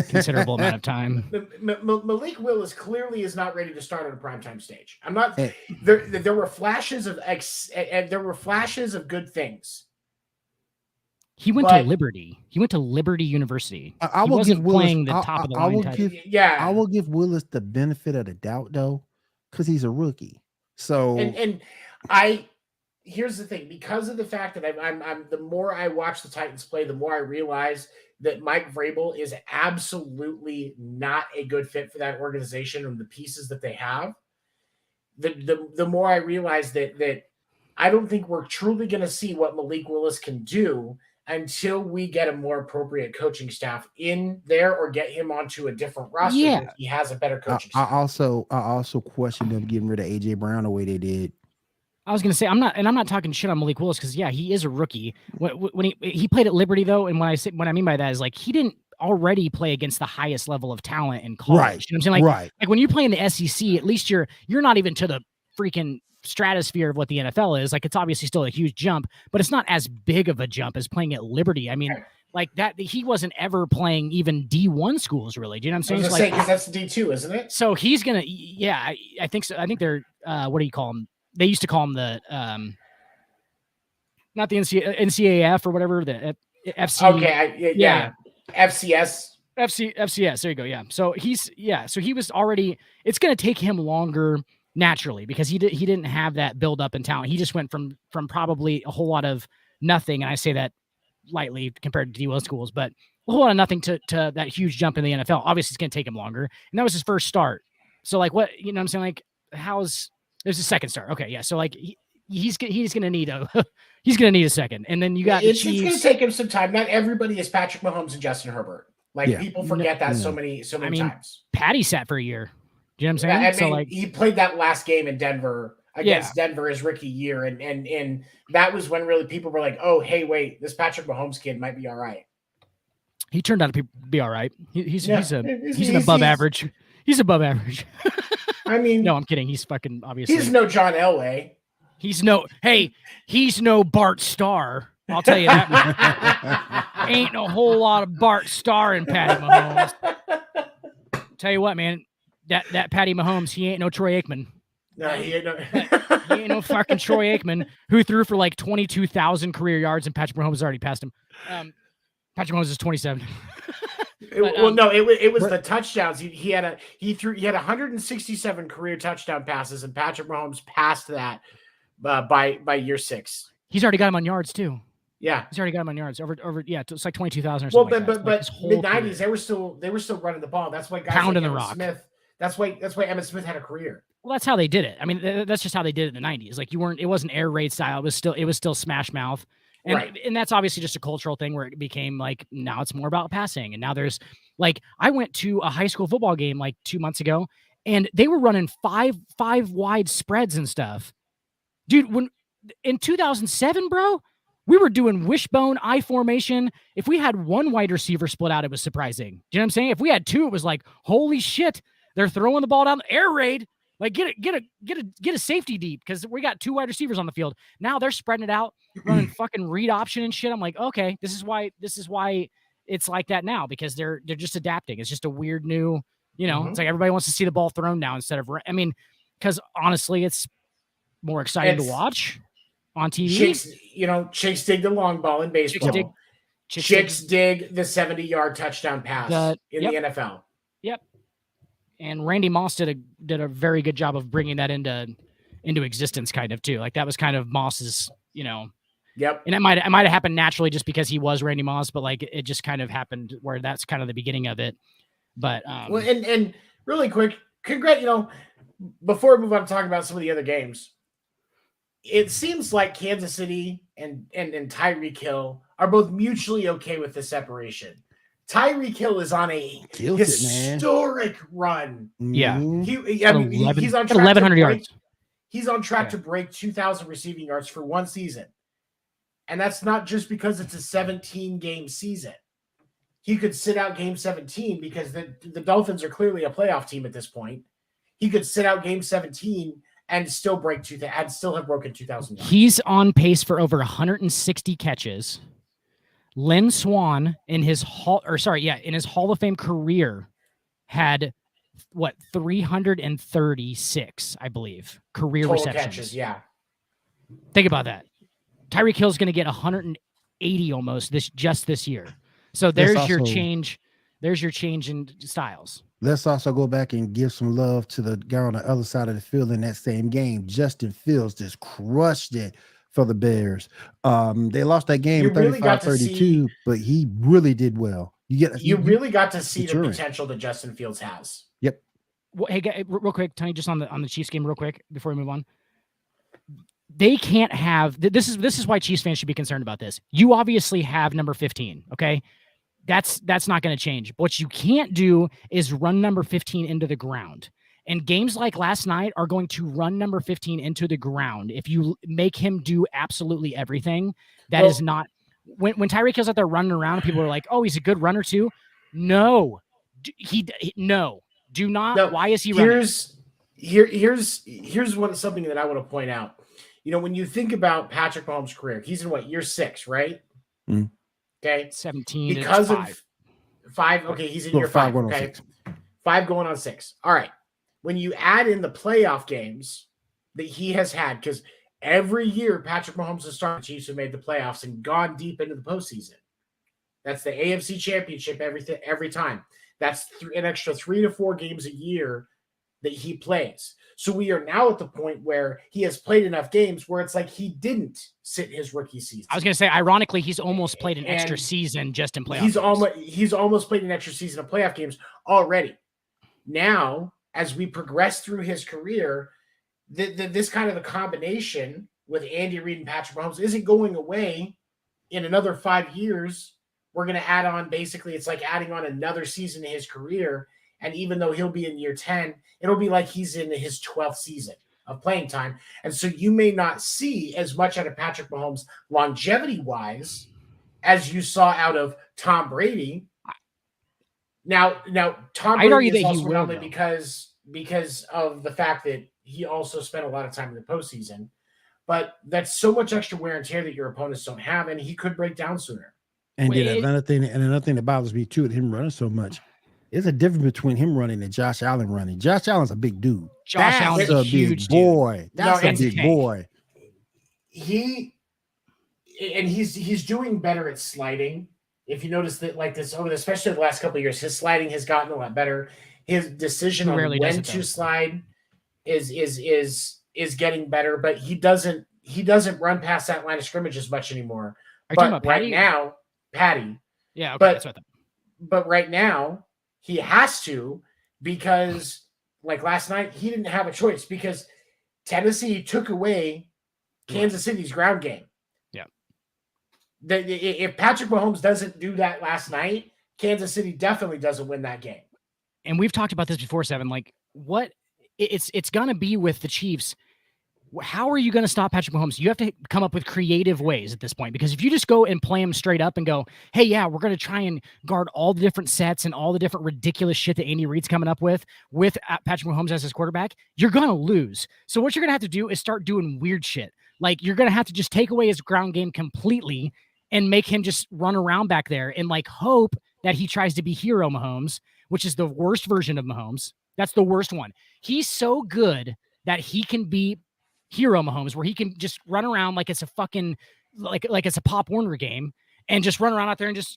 considerable amount of time. Malik Willis clearly is not ready to start on a primetime stage. I'm not. There were flashes of good things. He went to Liberty. He went to Liberty University. I will give Willis playing the top of the line type. I will give Willis the benefit of the doubt though, because he's a rookie. So and Here's the thing, because of the fact that I'm the more I watch the Titans play, the more I realize that Mike Vrabel is absolutely not a good fit for that organization and the pieces that they have. The more I realize that I don't think we're truly going to see what Malik Willis can do until we get a more appropriate coaching staff in there or get him onto a different roster. Yeah. If he has a better coaching I staff. also question them getting rid of AJ Brown the way they did. I was going to say, I'm not talking shit on Malik Willis because he is a rookie. When he played at Liberty though, and what I mean by that is like he didn't already play against the highest level of talent in college. Right. You know what I'm saying? Like when you play in the SEC, at least you're not even to the freaking stratosphere of what the NFL is. Like it's obviously still a huge jump, but it's not as big of a jump as playing at Liberty. I mean, like that he wasn't ever playing even D1 schools really. Do you know what I'm saying? I was gonna say, because that's D2, isn't it? So he's gonna, I think so. I think they're what do you call them? They used to call them the not the NCAF or whatever, the FC. Okay, yeah. FCS. FCS. There you go. Yeah. So he was already. It's going to take him longer naturally because he didn't have that build up in talent. He just went from probably a whole lot of nothing, and I say that lightly compared to D1 schools, but a whole lot of nothing to that huge jump in the NFL. Obviously, it's going to take him longer, and that was his first start. So like, what you know, what I'm saying, like, there's a second start. Okay, yeah. So like he's gonna need a second, and then you got it's gonna take him some time. Not everybody is Patrick Mahomes and Justin Herbert. Like people forget that so many times. Patty sat for a year. Do you know what I'm saying? So like he played that last game in Denver against Denver his rookie year, and that was when really people were like, oh hey, wait, this Patrick Mahomes kid might be all right. He turned out to be all right. He's an above average. He's above average. I mean, no, I'm kidding. He's fucking obviously. He's no John Elway. He's no Bart Starr. I'll tell you that much. Ain't a whole lot of Bart Starr in Patty Mahomes. Tell you what, man, that Patty Mahomes, he ain't no Troy Aikman. No, he ain't no. He ain't no fucking Troy Aikman who threw for like 22,000 career yards, and Patrick Mahomes has already passed him. Patrick Mahomes is 27. It was the touchdowns. He had 167 career touchdown passes, and Patrick Mahomes passed that by year 6. He's already got him on yards too. Yeah, he's already got him on yards over. Yeah, it's like 22,000 or something. Well, but mid 90s they were still running the ball. That's why guys pounding like the rock. Smith. That's why Emmitt Smith had a career. Well, that's how they did it. I mean, that's just how they did it in the 90s. Like it wasn't air raid style. It was still smash mouth. And that's obviously just a cultural thing where it became like, now it's more about passing. And now there's like, I went to a high school football game like 2 months ago, and they were running five wide spreads and stuff. Dude, when in 2007, bro, we were doing wishbone I formation. If we had one wide receiver split out, it was surprising. Do you know what I'm saying? If we had two, it was like, holy shit, they're throwing the ball down air raid. Like get a safety deep because we got 2 wide receivers on the field. Now they're spreading it out, running fucking read option and shit. I'm like, okay, this is why it's like that now, because they're just adapting. It's just a weird new, It's like everybody wants to see the ball thrown now instead of, I mean, because honestly, it's more exciting to watch on TV. Chicks dig the long ball in baseball. Chicks dig the 70-yard touchdown pass in the NFL. Yep. And Randy Moss did a very good job of bringing that into existence, kind of too. Like that was kind of Moss's, Yep. And it might have happened naturally just because he was Randy Moss, but like it just kind of happened where that's kind of the beginning of it. But well, and really quick, before we move on to talking about some of the other games, it seems like Kansas City and Tyreek Hill are both mutually okay with the separation. Tyreek Hill is on a historic run. Yeah. He's on track 1,100 yards. He's on track to break 2,000 receiving yards for one season. And that's not just because it's a 17-game season. He could sit out game 17 because the Dolphins are clearly a playoff team at this point. He could sit out game 17 and still have broken 2,000 yards. He's on pace for over 160 catches. Lynn Swann in his Hall of Fame career had 336, I believe, career total receptions. Catches, yeah. Think about that. Tyreek Hill's going to get 180 almost this year. So there's your change. there's your change in styles. Let's also go back and give some love to the guy on the other side of the field in that same game. Justin Fields just crushed it for the Bears. They lost that game 35-32, but he really did well. You really got to see the potential that Justin Fields has. Yep. Well, hey, real quick, Tony, just on the Chiefs game, real quick, before we move on. They can't have this is why Chiefs fans should be concerned about this. You obviously have number 15, okay? That's not going to change. What you can't do is run number 15 into the ground. And games like last night are going to run number 15 into the ground. If you make him do absolutely everything, that is not when Tyreek Hill's out there running around, people are like, "Oh, he's a good runner too." No, no, do not. No, why is he running? Here's something that I want to point out. You know, when you think about Patrick Mahomes' career, he's in what, year 6, right? Mm. Okay, 17 because of 5. Okay, he's in year 5. Okay, 5 going on 6. All right. When you add in the playoff games that he has had, because every year Patrick Mahomes has started, the Chiefs have made the playoffs and gone deep into the postseason. That's the AFC Championship every time. That's an extra 3 to 4 games a year that he plays. So we are now at the point where he has played enough games where it's like he didn't sit his rookie season. I was going to say, ironically, he's almost played an extra season just in playoff games. He's almost played an extra season of playoff games already. Now, as we progress through his career, this kind of a combination with Andy Reid and Patrick Mahomes isn't going away. In another 5 years, we're going to add on, basically, it's like adding on another season in his career. And even though he'll be in year 10, it'll be like he's in his 12th season of playing time. And so you may not see as much out of Patrick Mahomes longevity-wise as you saw out of Tom Brady. Now Tom Brady is also not only because of the fact that he also spent a lot of time in the postseason, but that's so much extra wear and tear that your opponents don't have, and he could break down sooner. And another thing that bothers me too with him running so much. There's a difference between him running and Josh Allen running. Josh Allen's a big dude. Josh Allen's a huge boy. That's a big boy. He's doing better at sliding. If you notice that, like this, especially the last couple of years, his sliding has gotten a lot better. His decision on when to slide is getting better, but he doesn't run past that line of scrimmage as much anymore. But right now, Patty. Yeah, okay, that's what I thought. But right now, he has to, because like last night, he didn't have a choice because Tennessee took away Kansas City's ground game. Yeah. If Patrick Mahomes doesn't do that last night, Kansas City definitely doesn't win that game. And we've talked about this before, Seven. Like, what it's going to be with the Chiefs. How are you going to stop Patrick Mahomes? You have to come up with creative ways at this point, because if you just go and play him straight up and go, hey, yeah, we're going to try and guard all the different sets and all the different ridiculous shit that Andy Reid's coming up with Patrick Mahomes as his quarterback, you're going to lose. So what you're going to have to do is start doing weird shit. Like, you're going to have to just take away his ground game completely and make him just run around back there and like hope that he tries to be hero Mahomes, which is the worst version of Mahomes. That's the worst one. He's so good that he can be hero Mahomes, where he can just run around like it's a fucking like it's a Pop Warner game and just run around out there and just,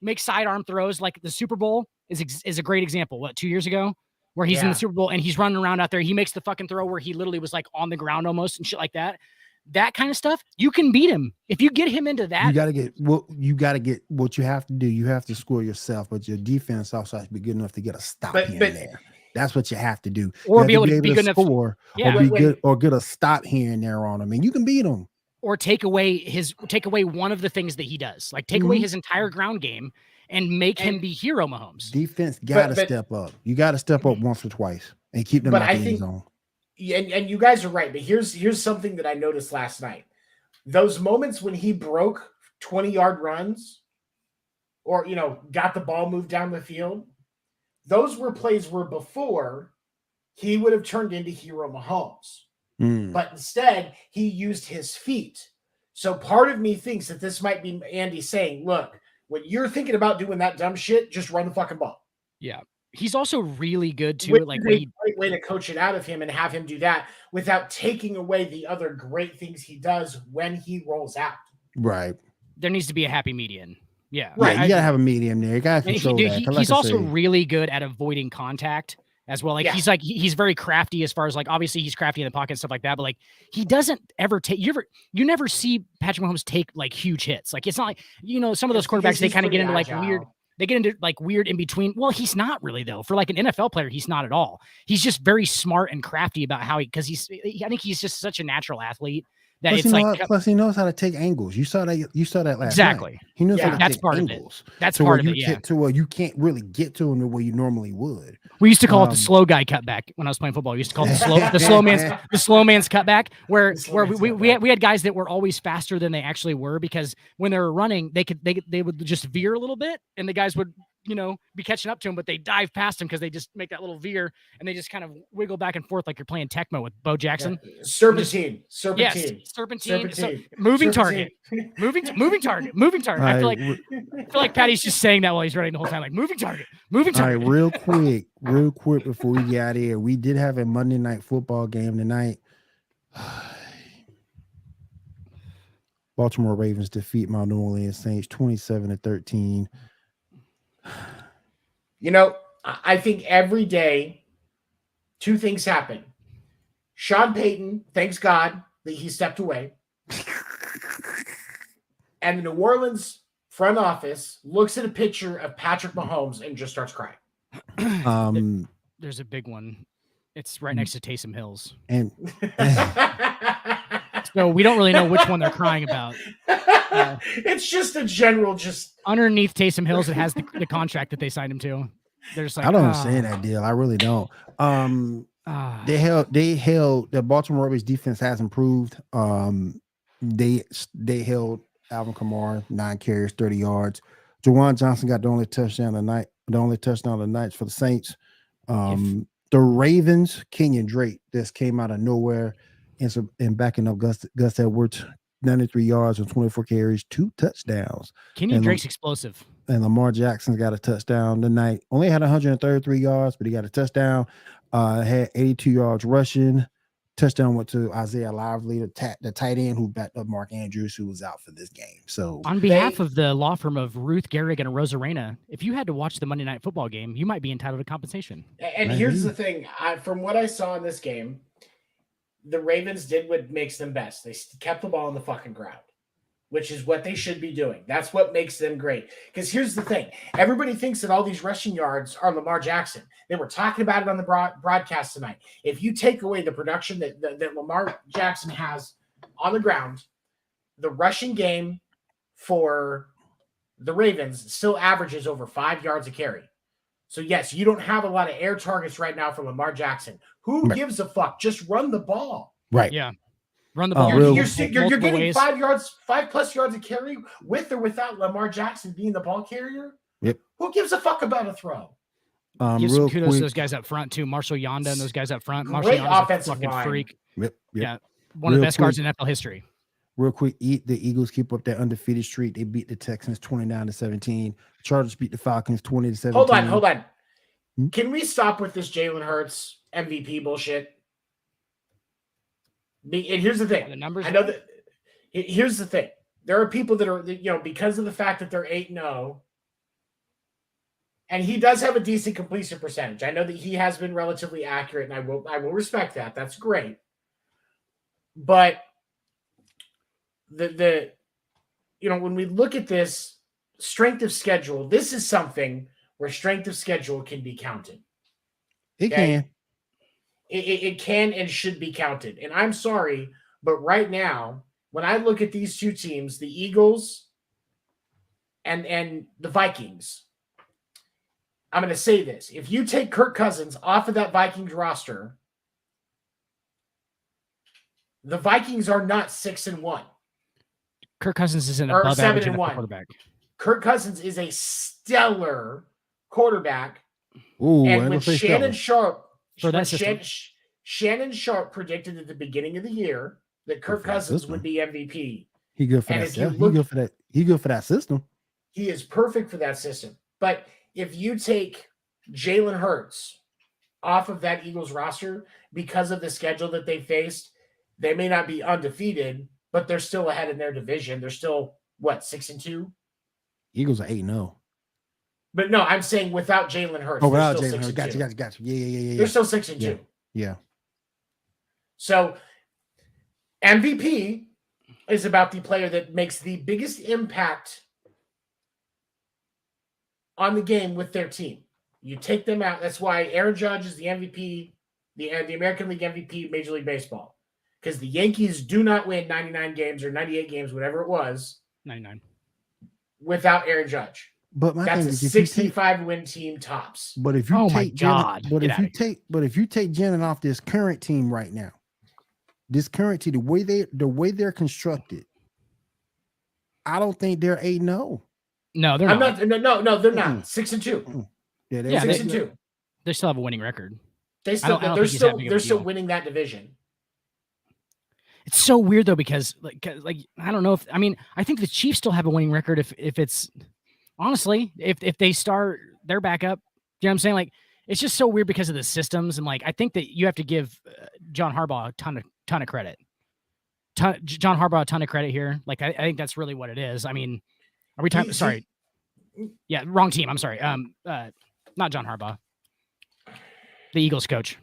make sidearm throws. Like the Super Bowl is a great example. What, 2 years ago, where he's in the Super Bowl and he's running around out there. He makes the fucking throw where he literally was like on the ground almost and shit like that. That kind of stuff, you can beat him if you get him into that. You got to get what you have to do. You have to score yourself, but your defense also has to be good enough to get a stop in there. That's what you have to do. Or be able to be good enough, score, or get a stop here and there on him, and you can beat him. Or take away one of the things that he does, like take away his entire ground game and make him be hero Mahomes. Defense got to step up. You got to step up once or twice and keep them out of the zone. And you guys are right, but here's something that I noticed last night. Those moments when he broke 20-yard runs, or got the ball moved down the field. Those were plays where before he would have turned into hero Mahomes. But instead, he used his feet. So part of me thinks that this might be Andy saying, look, when you're thinking about doing that dumb shit, just run the fucking ball. Yeah. He's also really good too. Great way to coach it out of him and have him do that without taking away the other great things he does when he rolls out. Right. There needs to be a happy median. Yeah. Right. You gotta have a medium there. You gotta control that. He's also really good at avoiding contact as well. Like he's very crafty as far as like obviously he's crafty in the pocket and stuff like that, but like he doesn't ever take you never see Patrick Mahomes take like huge hits. Like it's not like some of those quarterbacks they kind of get into like weird. They get into like weird in between. Well, he's not really though. For like an NFL player, he's not at all. He's just very smart and crafty about how I think he's just such a natural athlete that plus he knows how to take angles. You saw that last exactly. night. He knows how to that's take part angles. Of it. That's part of it. Yeah. To where you can't really get to him the way you normally would. We used to call it the slow guy cutback when I was playing football. We used to call it the slow man's cutback, where we had guys that were always faster than they actually were because when they were running, they would just veer a little bit, and the guys would be catching up to him, but they dive past him because they just make that little veer and they just kind of wiggle back and forth like you're playing Tecmo with Bo Jackson. Yeah. Serpentine. Yes, serpentine. So, moving target. Moving target. I feel like Patty's just saying that while he's running the whole time, like moving target. All right, real quick before we get out of here, we did have a Monday Night Football game tonight. Baltimore Ravens defeat my New Orleans Saints 27-13. I think every day, two things happen. Sean Payton, thanks God that he stepped away. And the New Orleans front office looks at a picture of Patrick Mahomes and just starts crying. There's a big one. It's right next to Taysom Hills. And so we don't really know which one they're crying about. It's just a general underneath Taysom Hills, it has the contract that they signed him to. There's like I don't understand that deal. I really don't. They held the Baltimore Ravens defense has improved. They held Alvin Kamara 9 carries, 30 yards. Juwan Johnson got the only touchdown of the night for the Saints. The Ravens, Kenyon Drake just came out of nowhere and backing up Gus Edwards, 93 yards and 24 carries, 2 touchdowns. Kenyon Drake's explosive. And Lamar Jackson's got a touchdown tonight. Only had 133 yards, but he got a touchdown. Had 82 yards rushing. Touchdown went to Isaiah Lively, the tight end who backed up Mark Andrews, who was out for this game. So, on behalf of the law firm of Ruth Gehrig and Rosarena, if you had to watch the Monday Night Football game, you might be entitled to compensation. And here's the thing. From what I saw in this game, the Ravens did what makes them best. They kept the ball on the fucking ground, which is what they should be doing. That's what makes them great. Because here's the thing. Everybody thinks that all these rushing yards are Lamar Jackson. They were talking about it on the broadcast tonight. If you take away the production that Lamar Jackson has on the ground, the rushing game for the Ravens still averages over 5 yards a carry. So, yes, you don't have a lot of air targets right now for Lamar Jackson. Who gives a fuck? Just run the ball. Right. Yeah. Run the ball. You're getting 5+ yards a carry with or without Lamar Jackson being the ball carrier. Yep. Who gives a fuck about a throw? Give some kudos to those guys up front too. Marshall Yonda and those guys up front. Marshall Yonda's a fucking freak. Yep. Yeah. One of the best guards in NFL history. Real quick, the Eagles keep up that undefeated streak. They beat the Texans 29-17. Chargers beat the Falcons 20-17. Hold on. Can we stop with this Jalen Hurts MVP bullshit? And here's the thing. The numbers. I know that. Here's the thing. There are people that are, because of the fact that they're 8-0, and he does have a decent completion percentage. I know that he has been relatively accurate, and I will respect that. That's great. But when we look at this strength of schedule, this is something where strength of schedule can be counted. It can. It can and should be counted. And I'm sorry, but right now, when I look at these two teams, the Eagles and the Vikings, I'm going to say this. If you take Kirk Cousins off of that Vikings roster, the Vikings are not 6-1. Kirk Cousins is an above average NFL quarterback. Kirk Cousins is a stellar quarterback. Ooh, and when Shannon Sharp predicted at the beginning of the year that Kirk Cousins would be MVP. He good for that. He good for that system. He is perfect for that system. But if you take Jalen Hurts off of that Eagles roster because of the schedule that they faced, they may not be undefeated, but they're still ahead in their division. They're still 6-2? Eagles are 8-0. But no, I'm saying without Jalen Hurts. Oh, without they're Jalen still Hurts. 6-2. Gotcha. Yeah. They're still 6-2. Yeah. So MVP is about the player that makes the biggest impact on the game with their team. You take them out. That's why Aaron Judge is the MVP, the American League MVP, Major League Baseball. Because the Yankees do not win 99 games or 98 games, whatever it was, 99 without Aaron Judge. But my That's thing a is, 65-win team tops. but if you Oh my take God, Jalen, but if you take Jalen off this current team right now, this current team, the way they're constructed, I don't think they're 8-0. No, they're I'm not. No, they're not. 6-2. Yeah, Yeah, 6-2. They still have a winning record. They're I don't think he's that big of a still deal. winning that division. It's so weird though because like I don't know if I think the Chiefs still have a winning record if it's honestly if they start their backup. You know what I'm saying? Like it's just so weird because of the systems and like I think that you have to give John Harbaugh a ton of credit. John Harbaugh a ton of credit here. Like I think that's really what it is. I mean, are we talking? Sorry, yeah, wrong team. I'm sorry. Not John Harbaugh, the Eagles coach.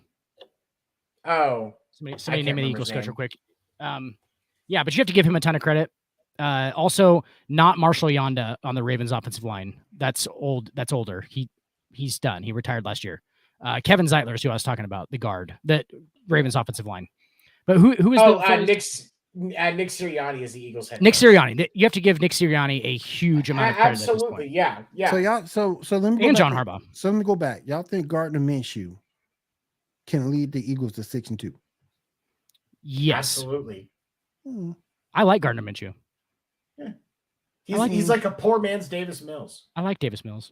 Oh, somebody name me the Eagles coach real quick. Yeah, but you have to give him a ton of credit. Also, not Marshall Yonda on the Ravens offensive line. That's old. That's older. He's done. He retired last year. Kevin Zeitler is who I was talking about, the guard, the Ravens offensive line. But who is Nick Sirianni is the Eagles head coach. Nick Sirianni. You have to give Nick Sirianni a huge amount of credit. Absolutely, yeah. So let me go and back John Harbaugh. So let me go back. Y'all think Gardner Minshew can lead the Eagles to 6-2? Yes, absolutely. I like Gardner Minshew. Yeah. He's like a poor man's Davis Mills. I like Davis Mills,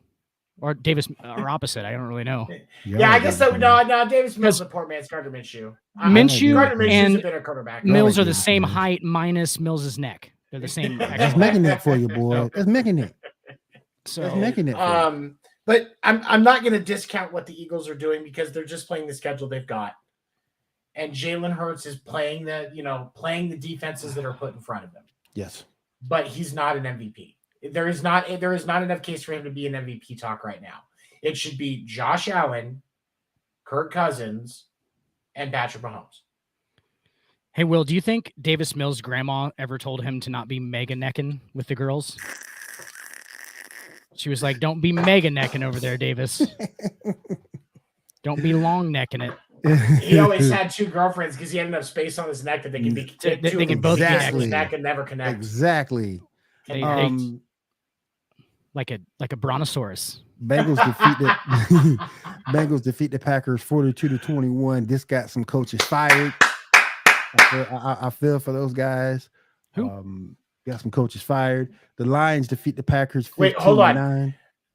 or Davis, or opposite. I don't really know. Yeah, I guess so. No, Davis Mills is a poor man's Gardner Minshew. Minshew and a better quarterback. Mills are the same height minus Mills's neck. They're the same. That's making it for you, boy. That's making it. So that's making it. For you. But I'm not going to discount what the Eagles are doing because they're just playing the schedule they've got. And Jalen Hurts is playing the defenses that are put in front of him. Yes. But he's not an MVP. There is not enough case for him to be an MVP talk right now. It should be Josh Allen, Kirk Cousins, and Patrick Mahomes. Hey, Will, do you think Davis Mills' grandma ever told him to not be mega necking with the girls? She was like, "Don't be mega necking over there, Davis. Don't be long necking it." He always had two girlfriends because he had enough space on his neck that they could be they can both connect. his neck and never connect. Exactly. Like a brontosaurus. Bengals defeat the Packers 42-21. This got some coaches fired. I feel for those guys. Who? Got some coaches fired. The Lions defeat the Packers 15-9. Wait, hold on.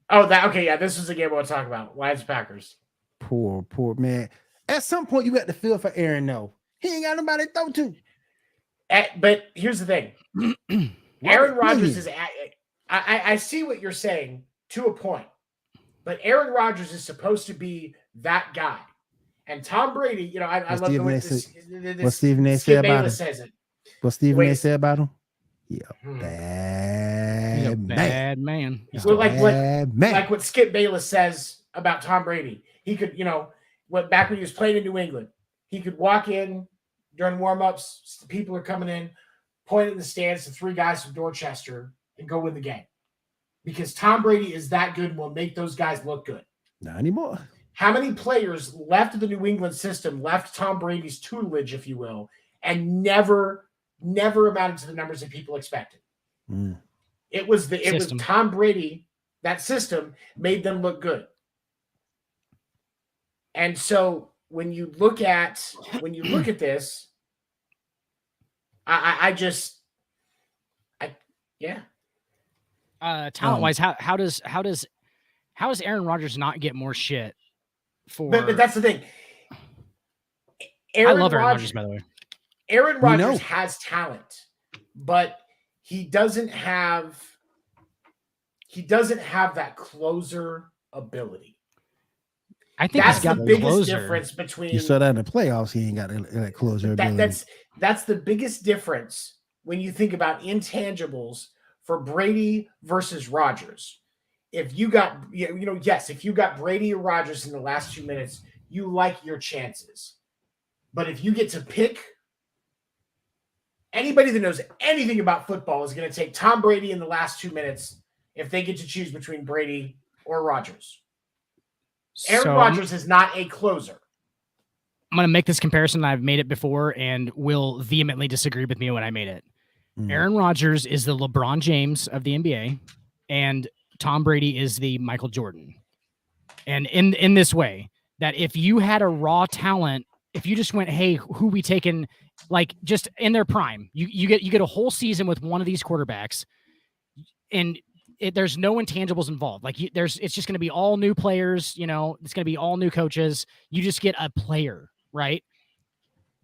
Oh, okay. Yeah, this is the game I want to talk about. Lions Packers. Poor man. At some point, you got to feel for Aaron. No, he ain't got nobody to throw to. But here's the thing: Aaron Rodgers is. I see what you're saying to a point, but Aaron Rodgers is supposed to be that guy, and Tom Brady. I love the way what Stephen A. said about him. Says it. What Stephen A. said about him? Yeah, bad man. Like what Skip Bayless says about Tom Brady. He could, back when he was playing in New England, he could walk in during warm-ups, people are coming in, point in the stands to three guys from Dorchester and go win the game. Because Tom Brady is that good and will make those guys look good. Not anymore. How many players left the New England system, left Tom Brady's tutelage, if you will, and never amounted to the numbers that people expected? It was Tom Brady, that system made them look good. And so when you look at this, talent wise, how does Aaron Rodgers not get more shit for? But that's the thing. I love Aaron Rodgers, by the way. Aaron Rodgers has talent, but he doesn't have that closer ability. I think that's got the biggest closer. Difference between. You saw that in the playoffs. He ain't got that closer ability. That's the biggest difference when you think about intangibles for Brady versus Rodgers. If you got, yes, if you got Brady or Rodgers in the last 2 minutes, you like your chances. But if you get to pick, anybody that knows anything about football is going to take Tom Brady in the last 2 minutes if they get to choose between Brady or Rodgers. Aaron Rodgers is not a closer. I'm going to make this comparison. I've made it before and will vehemently disagree with me when I made it. Aaron Rodgers is the LeBron James of the NBA, and Tom Brady is the Michael Jordan. And in this way, that if you had a raw talent, if you just went, hey, who we taking, like just in their prime, you get a whole season with one of these quarterbacks, and there's no intangibles involved. Like it's just going to be all new players. It's going to be all new coaches. You just get a player, right?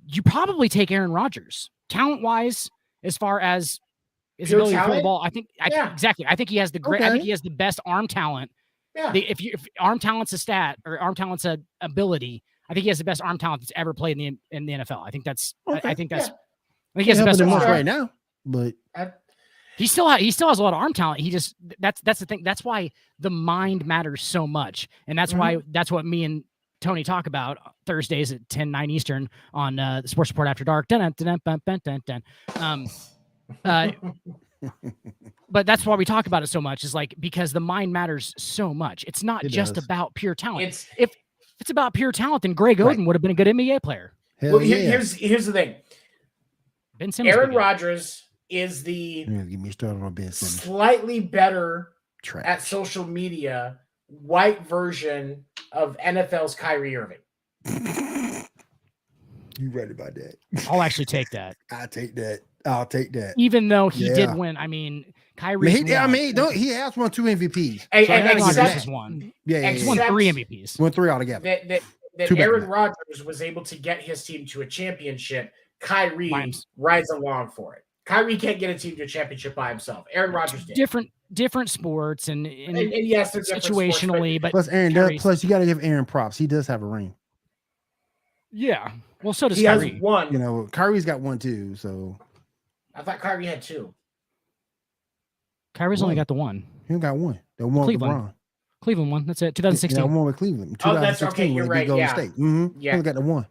You probably take Aaron Rodgers, talent wise, as far as his Pure ability to throw the talent? ball. Exactly. I think he has the great. I think he has the best arm talent. Yeah. If arm talent's a stat or arm talent's a ability, I think he has the best arm talent that's ever played in the NFL. I think that's. Okay. I think he has He's the best helping arm them right now, but he still has a lot of arm talent. He just that's the thing. That's why the mind matters so much, and that's why that's what me and Tony talk about Thursdays at 10/9 Eastern on the Sports Report After Dark. But that's why we talk about it so much, is like because the mind matters so much. It's not just about pure talent. If it's about pure talent, then Greg Oden would have been a good NBA player. Here's the thing. Ben Simmons. Aaron Rodgers is the get me started on Ben Simmons. Slightly better at social media white version of NFL's Kyrie Irving. You right about that. I'll actually take that. I'll take that. Even though he did win. I mean, Kyrie. He has won 2 MVPs. And Rodgers won. He's won 3 MVPs. Won 3 altogether. That Aaron Rodgers was able to get his team to a championship. Kyrie rides along for it. Kyrie can't get a team to a championship by himself. Aaron Rodgers did. Different sports and yes, they're situationally, sports, but plus you got to give Aaron props. He does have a ring. Yeah. Well, so does he Kyrie. Has one. Kyrie's got one too. So I thought Kyrie had 2. Kyrie's only got the one. He got one. The one with LeBron. Cleveland one. That's it. 2016. Yeah, one with Cleveland. Oh, that's okay. You're right. Golden State. Yeah. He only got the one.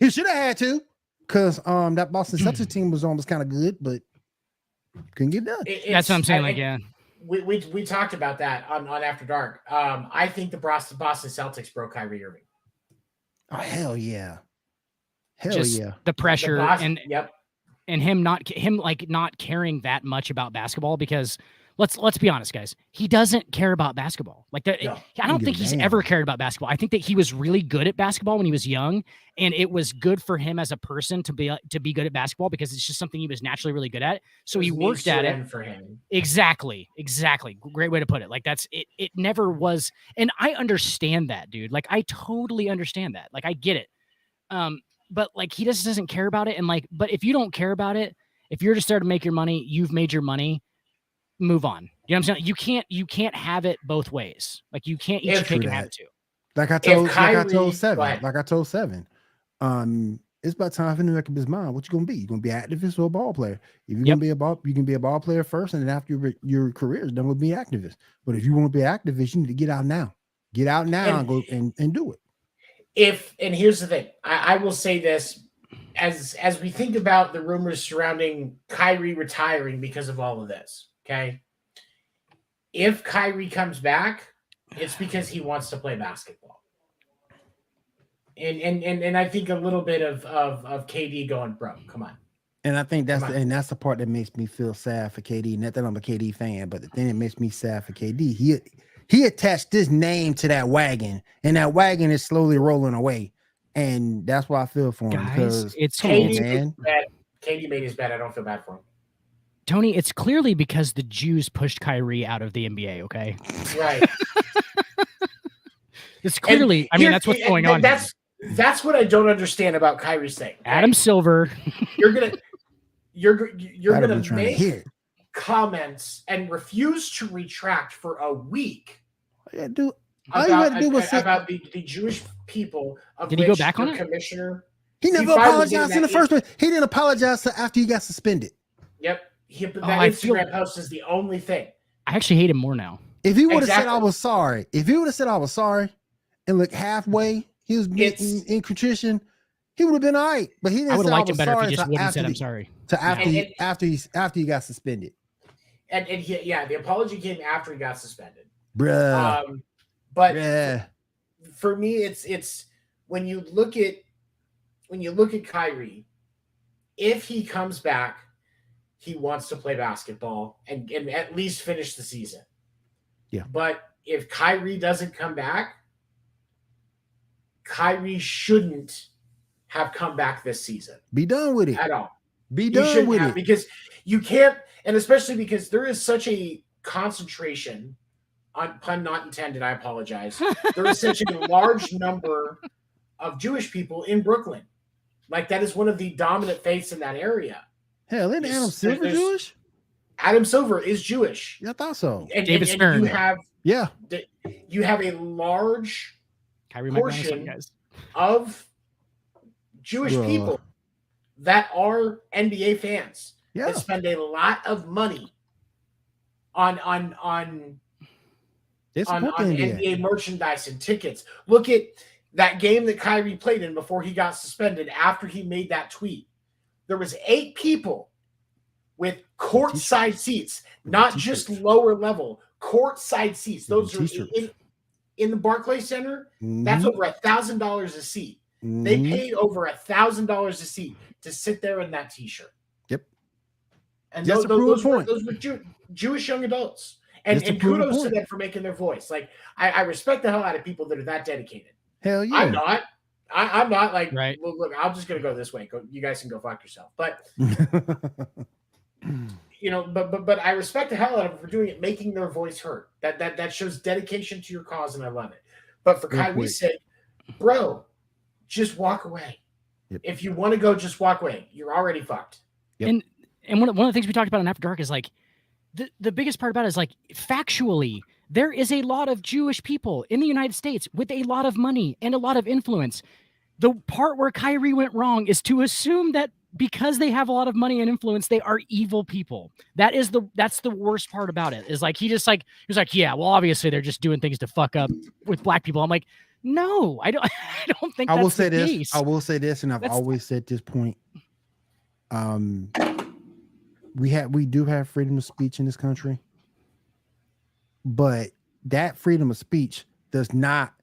He should have had 2, because that Boston Celtics team was almost kind of good, but couldn't get done. That's what I'm saying. We talked about that on After Dark. I think the Boston Celtics broke Kyrie Irving. Oh hell yeah! The pressure and him not caring that much about basketball, because let's be honest, guys, he doesn't care about basketball. Like that, no, I don't think he's ever cared about basketball. I think that he was really good at basketball when he was young, and it was good for him as a person to be good at basketball, because it's just something he was naturally really good at. So he worked at it for him. Exactly. Great way to put it. Like that's it. It never was, and I understand that, dude. Like I totally understand that. Like I get it. But like he just doesn't care about it, and like, but if you don't care about it, if you're just there to make your money, you've made your money. Move on. You know what I'm saying? You can't have it both ways. Like you can't eat your cake and have it too. Like I told Seven. It's about time for him to make up his mind. What you gonna be? You gonna be an activist or a ball player? If you're gonna be you can be a ball player first, and then after your career is done, we'll be an activist. But if you want to be an activist, you need to get out now. Get out now and go and do it. And here's the thing, I will say this, as we think about the rumors surrounding Kyrie retiring because of all of this, okay? If Kyrie comes back, it's because he wants to play basketball. And I think a little bit of KD going broke. Come on. And I think that's the part that makes me feel sad for KD. Not that I'm a KD fan, but the thing that makes me sad for KD, he attached his name to that wagon, and that wagon is slowly rolling away. And that's why I feel for him. Guys, it's KD made his bed. I don't feel bad for him. Tony, it's clearly because the Jews pushed Kyrie out of the NBA, okay? Right. It's clearly, that's what's going on. That's what I don't understand about Kyrie's thing. Okay? Adam Silver. You're gonna make comments and refuse to retract for a week. About the Jewish people. Did he go back on it? Commissioner. He never apologized in the first place. He didn't apologize after he got suspended. Yep. That I Instagram post is the only thing. I actually hate him more now. If he would have said I was sorry, and look halfway, he was in contrition, he would have been all right. But he didn't. I would have liked him better if he sorry just wouldn't have said I'm sorry. After he got suspended. And the apology came after he got suspended. Bruh. But for me, it's when you look at Kyrie, if he comes back, he wants to play basketball and at least finish the season. Yeah. But if Kyrie doesn't come back, Kyrie shouldn't have come back this season. Be done with it. At all. Be done with it. Because you can't, and especially because there is such a concentration, on pun not intended, I apologize. There is such a large number of Jewish people in Brooklyn. Like, that is one of the dominant faiths in that area. Hell, isn't Adam Silver Jewish? Adam Silver is Jewish. Yeah, I thought so. And David Stern. You have a large portion of Jewish people that are NBA fans that spend a lot of money on NBA merchandise and tickets. Look at that game that Kyrie played in before he got suspended. After he made that tweet, there was 8 people with courtside seats, not just lower level, courtside seats. Those are in the Barclays Center. That's over $1,000 a seat. They paid over $1,000 a seat to sit there in that T-shirt. Yep. And those were Jewish young adults. And kudos to them for making their voice. Like, I respect the hell out of people that are that dedicated. Hell yeah. I'm not like, right. Look, I'm just going to go this way. You guys can go fuck yourself. But, but I respect the hell out of them for doing it, making their voice heard. That shows dedication to your cause, and I love it. But for Kyrie's sake, bro, just walk away. Yep. If you want to go, just walk away. You're already fucked. Yep. And one of the things we talked about in After Dark is like, the biggest part about it is like, factually, there is a lot of Jewish people in the United States with a lot of money and a lot of influence. The part where Kyrie went wrong is to assume that because they have a lot of money and influence, they are evil people. That's the worst part about it. Is like, he was like, yeah, well, obviously they're just doing things to fuck up with black people. I'm like, no, I don't think that's the case. I will say this, and I've always said this point. We do have freedom of speech in this country, but that freedom of speech does not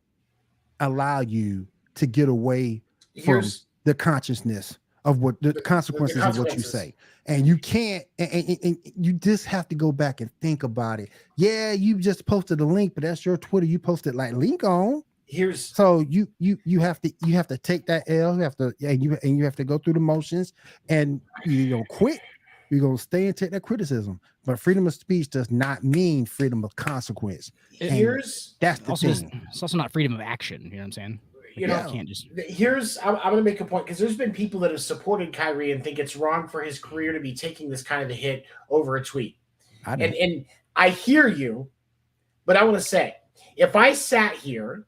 allow you to get away from the consciousness of what the consequences of what you say. And you can't, and you just have to go back and think about it. Yeah, you just posted a link, but that's your Twitter. You posted like link on. So you have to take that L. You have to go through the motions, and you don't quit. You're going to stay and take that criticism. But freedom of speech does not mean freedom of consequence. That's the thing. It's also not freedom of action. You know what I'm saying? Can't just. I'm going to make a point, because there's been people that have supported Kyrie and think it's wrong for his career to be taking this kind of a hit over a tweet. And I hear you, but I want to say, if I sat here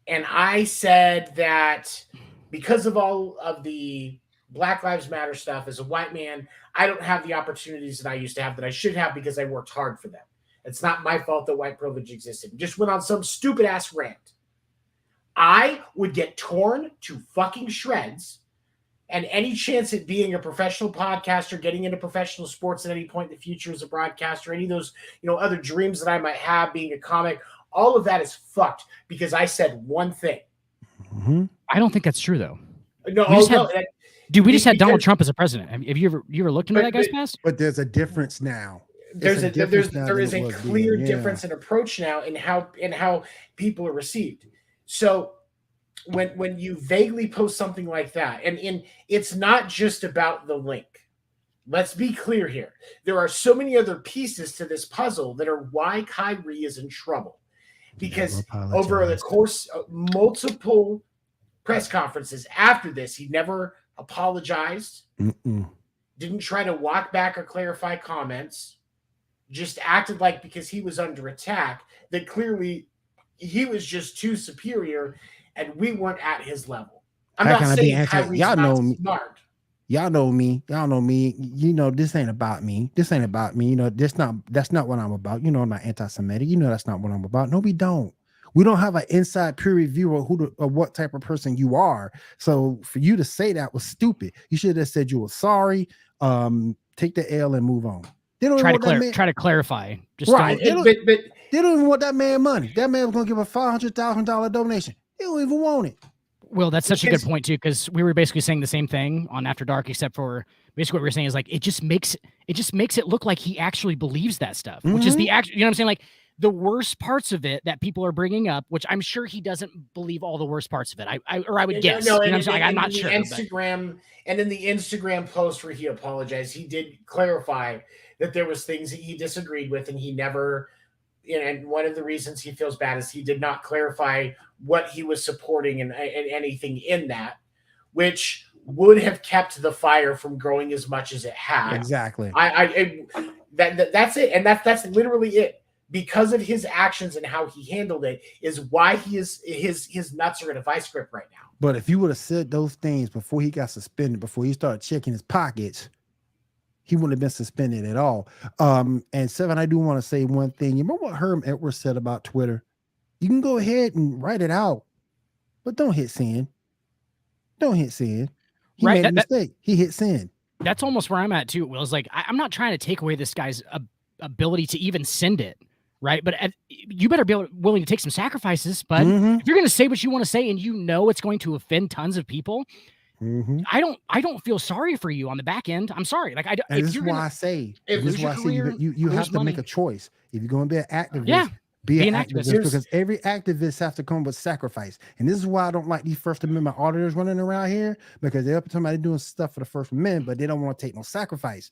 and I said that because of all of the Black Lives Matter stuff, as a white man, I don't have the opportunities that I used to have, that I should have, because I worked hard for them. It's not my fault that white privilege existed. Just went on some stupid ass rant. I would get torn to fucking shreds, and any chance at being a professional podcaster, getting into professional sports at any point in the future as a broadcaster, any of those, other dreams that I might have, being a comic, all of that is fucked because I said one thing. Mm-hmm. I don't think that's true, though. No, we just had Donald Trump as a president. Have you ever looked into that guy's past? But there's a difference now. There is a clear difference in approach now in how people are received. So when you vaguely post something like that, and it's not just about the link. Let's be clear here. There are so many other pieces to this puzzle that are why Kyrie is in trouble. Because over the course of multiple press conferences after this, he never apologized, didn't try to walk back or clarify comments, just acted like, because he was under attack, that clearly he was just too superior and we weren't at his level. I'm not saying Kyrie's not smart. Y'all know me. Y'all know me. You know, this ain't about me. This ain't about me. You know, that's not what I'm about. You know, I'm not anti-Semitic. You know, that's not what I'm about. No, we don't. We don't have an inside peer review of what type of person you are. So for you to say that was stupid. You should have said you were sorry. Take the L and move on. They don't Try even to want that man. try to clarify. Just Right. don't. But They don't even want that man money. That man was gonna give a $500,000 donation. They don't even want it. Well, that's such a good point too, because we were basically saying the same thing on After Dark, except for basically what we were saying is like it just makes it look like he actually believes that stuff, which is the actual. You know what I'm saying? Like the worst parts of it that people are bringing up, which I'm sure he doesn't believe all the worst parts of it. I would guess. No, you know what I'm saying? Like, I'm not sure. Instagram and in the Instagram post where he apologized, he did clarify that there was things that he disagreed with, and he never. And one of the reasons he feels bad is he did not clarify what he was supporting and anything in that, which would have kept the fire from growing as much as it had. Exactly. That's it, and that's literally it. Because of his actions and how he handled it, is why his nuts are in a vice grip right now. But if you would have said those things before he got suspended, before he started checking his pockets, he wouldn't have been suspended at all. And Seven, I do want to say one thing. You remember what Herm Edwards said about Twitter? You can go ahead and write it out, but don't hit send. Don't hit send. He made a mistake. He hit send. That's almost where I'm at too. Will, is like I'm not trying to take away this guy's ability to even send it, right? But you better be willing to take some sacrifices. But if you're going to say what you want to say and you know it's going to offend tons of people, I don't feel sorry for you on the back end. I'm sorry. Like and this is why I say you have to make a choice. If you're going to be an activist, be an activist, because every activist has to come with sacrifice. And this is why I don't like these First Amendment auditors running around here, because they're up to somebody doing stuff for the First Amendment, but they don't want to take no sacrifice.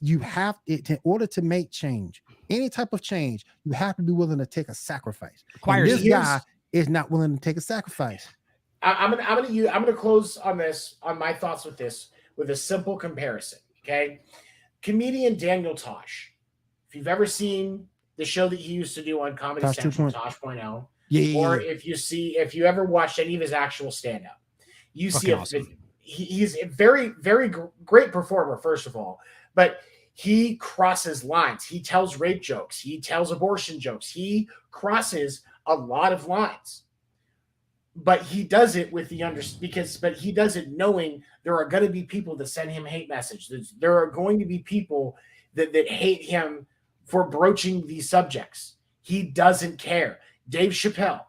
You have it in order to make change, any type of change, you have to be willing to take a sacrifice. And this guy is not willing to take a sacrifice. I'm gonna close on my thoughts with this with a simple comparison. Okay, comedian Daniel Tosh. If you've ever seen the show that he used to do on Comedy Central, Tosh.0, if you ever watched any of his actual stand-up, you see he's a very, very great performer, first of all, but he crosses lines. He tells rape jokes. He tells abortion jokes. He crosses a lot of lines. But he does it with but he does it knowing there are going to be people that send him hate messages. There are going to be people that hate him for broaching these subjects. He doesn't care. Dave Chappelle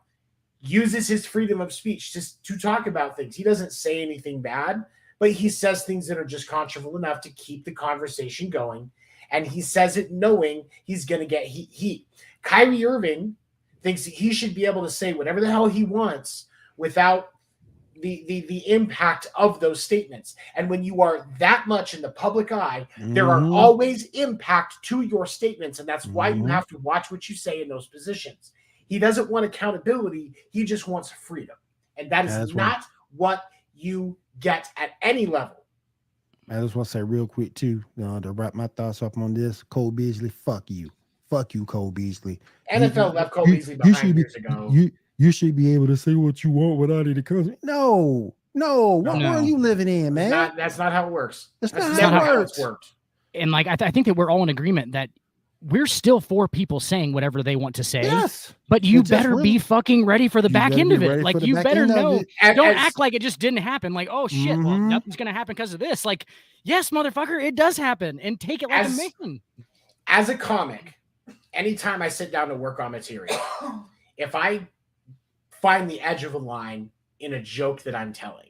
uses his freedom of speech to talk about things. He doesn't say anything bad, but he says things that are just controversial enough to keep the conversation going. And he says it knowing he's going to get heat. Kyrie Irving thinks he should be able to say whatever the hell he wants without the impact of those statements. And when you are that much in the public eye, there are always impact to your statements. And that's why you have to watch what you say in those positions. He doesn't want accountability. He just wants freedom. And that is not what you get at any level. I just want to say real quick, too, to wrap my thoughts up on this, Cole Beasley, fuck you. Fuck you, Cole Beasley. NFL left Cole Beasley behind years ago. You should be able to say what you want without any consequences. No. What world are you living in, man? That's not how it works. That's not how it works. And like I think that we're all in agreement that we're still for people saying whatever they want to say. Yes. But you better be fucking ready for the back end of it. Like, you better know. Don't act like it just didn't happen. Like, oh shit, well, nothing's gonna happen because of this. Like, yes, motherfucker, it does happen. And take it like a man. As a comic, anytime I sit down to work on material, if I find the edge of a line in a joke that I'm telling,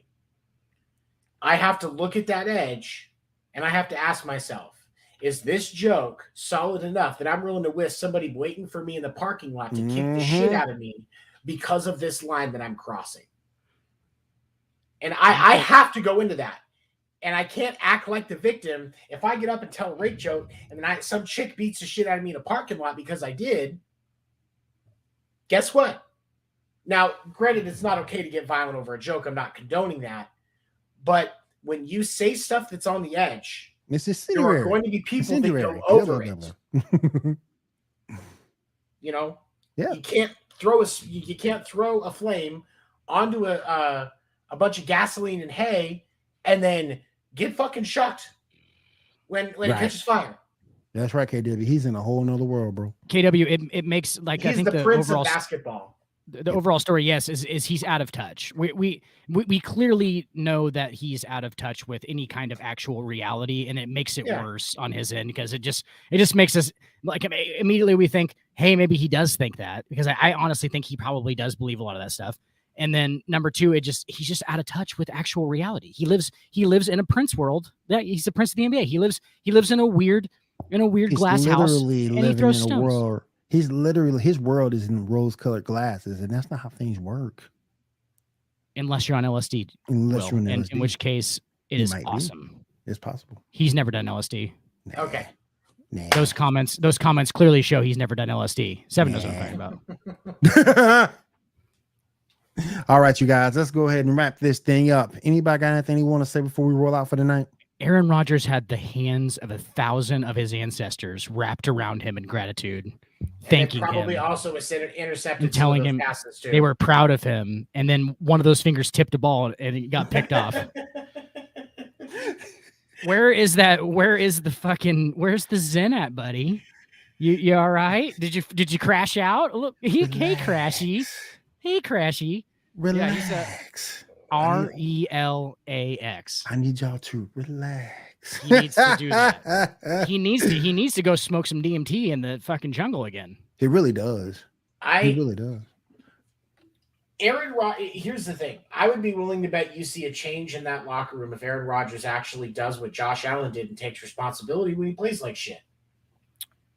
I have to look at that edge and I have to ask myself, is this joke solid enough that I'm willing to risk somebody waiting for me in the parking lot to kick the shit out of me because of this line that I'm crossing? And I have to go into that. And I can't act like the victim. If I get up and tell a rape joke and then some chick beats the shit out of me in a parking lot because I did, guess what? Now, granted, it's not okay to get violent over a joke. I'm not condoning that. But when you say stuff that's on the edge, there are going to be people that go over it. You know? Yeah. You can't throw a flame onto a bunch of gasoline and hay and then get fucking shocked when it Right. catches fire. That's right, KW. He's in a whole nother world, bro. KW, it makes like He's I think the the prince overall of basketball. the overall story, yes, is he's out of touch. We clearly know that he's out of touch with any kind of actual reality, and it makes it worse on his end because it just makes us like immediately we think, hey, maybe he does think that, because I honestly think he probably does believe a lot of that stuff. And then number two, he's just out of touch with actual reality. He lives in a prince world. Yeah, he's the prince of the NBA. He lives in a weird glass house, and he throws stones. World. He's literally, his world is in rose-colored glasses, and that's not how things work. Unless you're on LSD. Unless you're on LSD. In which case, it is awesome. It's possible. He's never done LSD. Nah. Okay. Nah. Those comments clearly show he's never done LSD. Seven knows what I'm talking about. All right, you guys, let's go ahead and wrap this thing up. Anybody got anything you want to say before we roll out for the night? Aaron Rodgers had the hands of 1,000 of his ancestors wrapped around him in gratitude, thanking probably him. Also intercepted and telling him they were proud of him. And then one of those fingers tipped a ball and it got picked off. Where's the Zen at, buddy? You all right? Did you crash out? Look, hey Crashy. Hey Crashy. Relax. RELAX. I need y'all to relax. He needs to do that. He needs to go smoke some DMT in the fucking jungle again. He really does. He really does. Here's the thing. I would be willing to bet you see a change in that locker room if Aaron Rodgers actually does what Josh Allen did and takes responsibility when he plays like shit.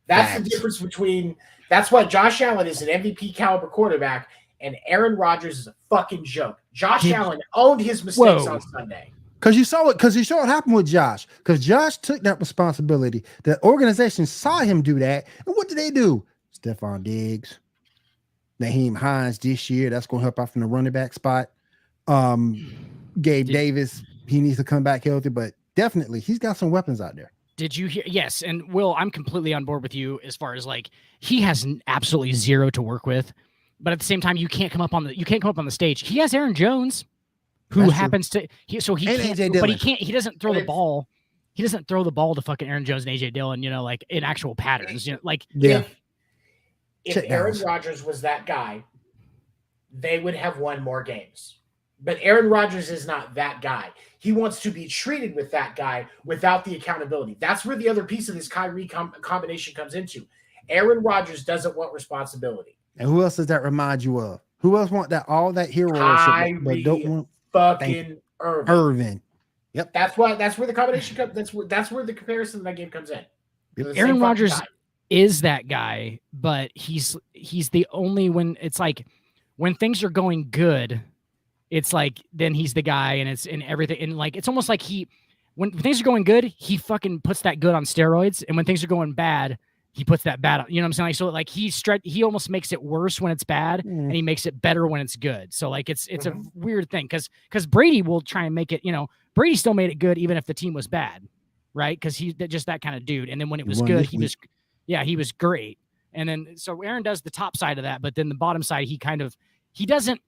That's the difference between. That's why Josh Allen is an MVP caliber quarterback and Aaron Rodgers is a fucking joke. Josh Allen owned his mistakes on Sunday. Because you saw what happened with Josh. Because Josh took that responsibility. The organization saw him do that. And what did they do? Stephon Diggs, Naheem Hines this year. That's going to help out from the running back spot. Gabe Davis, he needs to come back healthy. But definitely, he's got some weapons out there. Did you hear? Yes. And Will, I'm completely on board with you as far as like he has absolutely zero to work with. But at the same time, you can't come up on the stage. He has Aaron Jones, who That's happens true. to he can't, but he can't. He doesn't throw the ball. He doesn't throw the ball to fucking Aaron Jones and AJ Dillon. Like in actual patterns. Like if Aaron Rodgers was that guy, they would have won more games. But Aaron Rodgers is not that guy. He wants to be treated with that guy without the accountability. That's where the other piece of this Kyrie combination comes into. Aaron Rodgers doesn't want responsibility. And who else does that remind you of? Who else want that all that hero Kyrie but don't want fucking Irving. Yep. That's where the combination comes. That's where the comparison of that game comes in. Aaron Rodgers is that guy, but he's the only when it's like when things are going good, it's like then he's the guy and it's in everything. And like it's almost like when things are going good, he fucking puts that good on steroids, and when things are going bad, he puts that bad, you know what I'm saying? Like, so like he almost makes it worse when it's bad and he makes it better when it's good. So like, it's a weird thing. Cause Brady will try and make it, Brady still made it good, even if the team was bad. Right. Cause he's just that kind of dude. And then when it was good, he was great. And then, so Aaron does the top side of that, but then the bottom side, he doesn't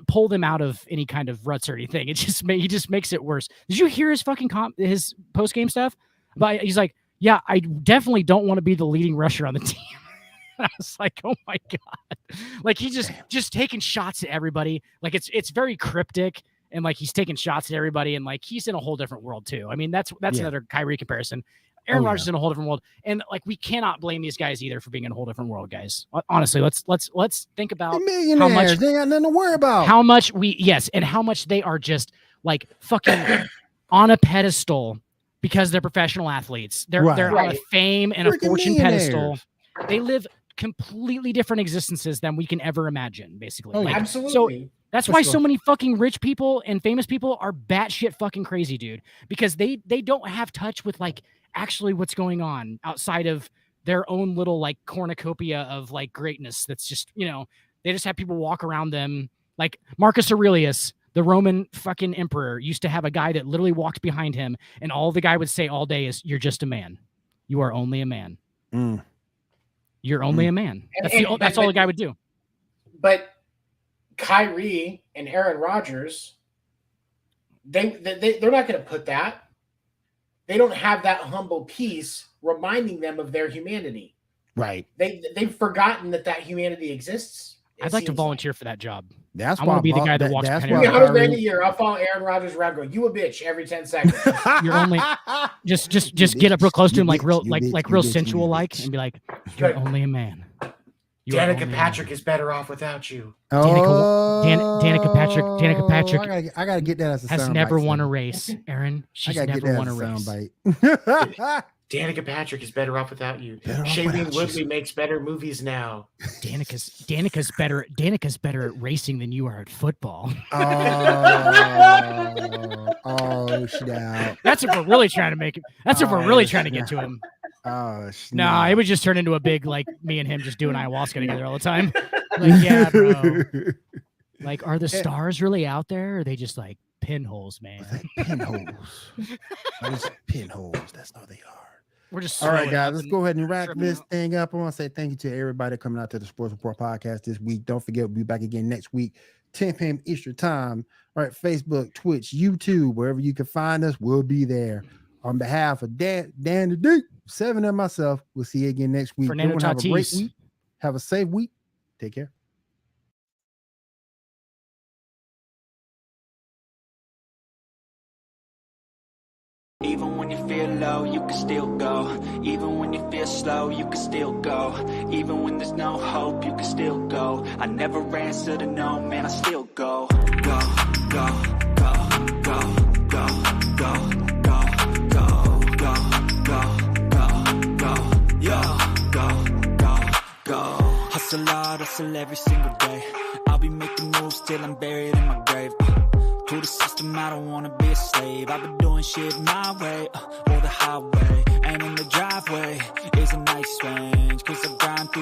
pull them out of any kind of ruts or anything. He just makes it worse. Did you hear his fucking his post game stuff? But he's like, yeah, I definitely don't want to be the leading rusher on the team. I was like, oh my God. Like he's just taking shots at everybody. Like it's very cryptic and like he's taking shots at everybody and like he's in a whole different world too. I mean, that's another Kyrie comparison. Aaron Rodgers is in a whole different world. And like we cannot blame these guys either for being in a whole different world, guys. Honestly, let's think about how much they got nothing to worry about. How much and how much they are just like fucking on a pedestal. Because they're professional athletes. They're on a fame and a fortune pedestal. They live completely different existences than we can ever imagine, basically. Absolutely. So that's why so many fucking rich people and famous people are batshit fucking crazy, dude. Because they don't have touch with like actually what's going on outside of their own little like cornucopia of like greatness. That's just, they just have people walk around them. Like Marcus Aurelius, the Roman fucking emperor, used to have a guy that literally walked behind him, and all the guy would say all day is, "You're just a man. You are only a man. You're only a man." That's all the guy would do. But Kyrie and Aaron Rodgers they're not going to put that. They don't have that humble piece reminding them of their humanity. Right. They've forgotten that humanity exists. I'd like to volunteer for that job. That's I why want to be the guy that walks. That's Give me $100,000 a year. I'll follow Aaron Rodgers around going, "You a bitch" every 10 seconds. You're only just get up real close to him, like real sensual, like, and be like, "You're only a man." Danica Patrick is better off without you. Danica Patrick. I gotta get that as a has sound never bite, won son. a race, Aaron. She's I gotta never get that won a as race. sound bite. Danica Patrick is better off without you. Better off Shailene without you. Woodley makes better movies now. Danica's better at racing than you are at football. Snap. That's if we're really trying to make it. That's if we're really trying to get to him. Oh, Nah, it would just turn into a big, like, me and him just doing ayahuasca together all the time. Like, yeah, bro. Like, are the stars really out there? Or are they just like pinholes, man? Pinholes. Those pinholes. That's all they are. We're just all right, guys. Let's go ahead and wrap this thing up. I want to say thank you to everybody coming out to the Sports Report podcast this week. Don't forget, we'll be back again next week, 10 p.m. Eastern time. All right, Facebook, Twitch, YouTube, wherever you can find us, we'll be there. On behalf of Dan the Dick, 7 and myself, we'll see you again next week. Fernando Everyone have a great Tatis. week. Have a safe week. Take care. Even when you feel low, you can still go. Even when you feel slow, you can still go. Even when there's no hope, you can still go. I never answer to no, man, I still go. Go, go, go, go, go, go, go, go, go, go, go, go, go, go, go. Hustle hard, hustle every single day. I'll be making moves till I'm buried in my grave. To the system, I don't wanna be a slave. I've been doing shit my way, or the highway. And in the driveway is a nice range, 'cause I grind through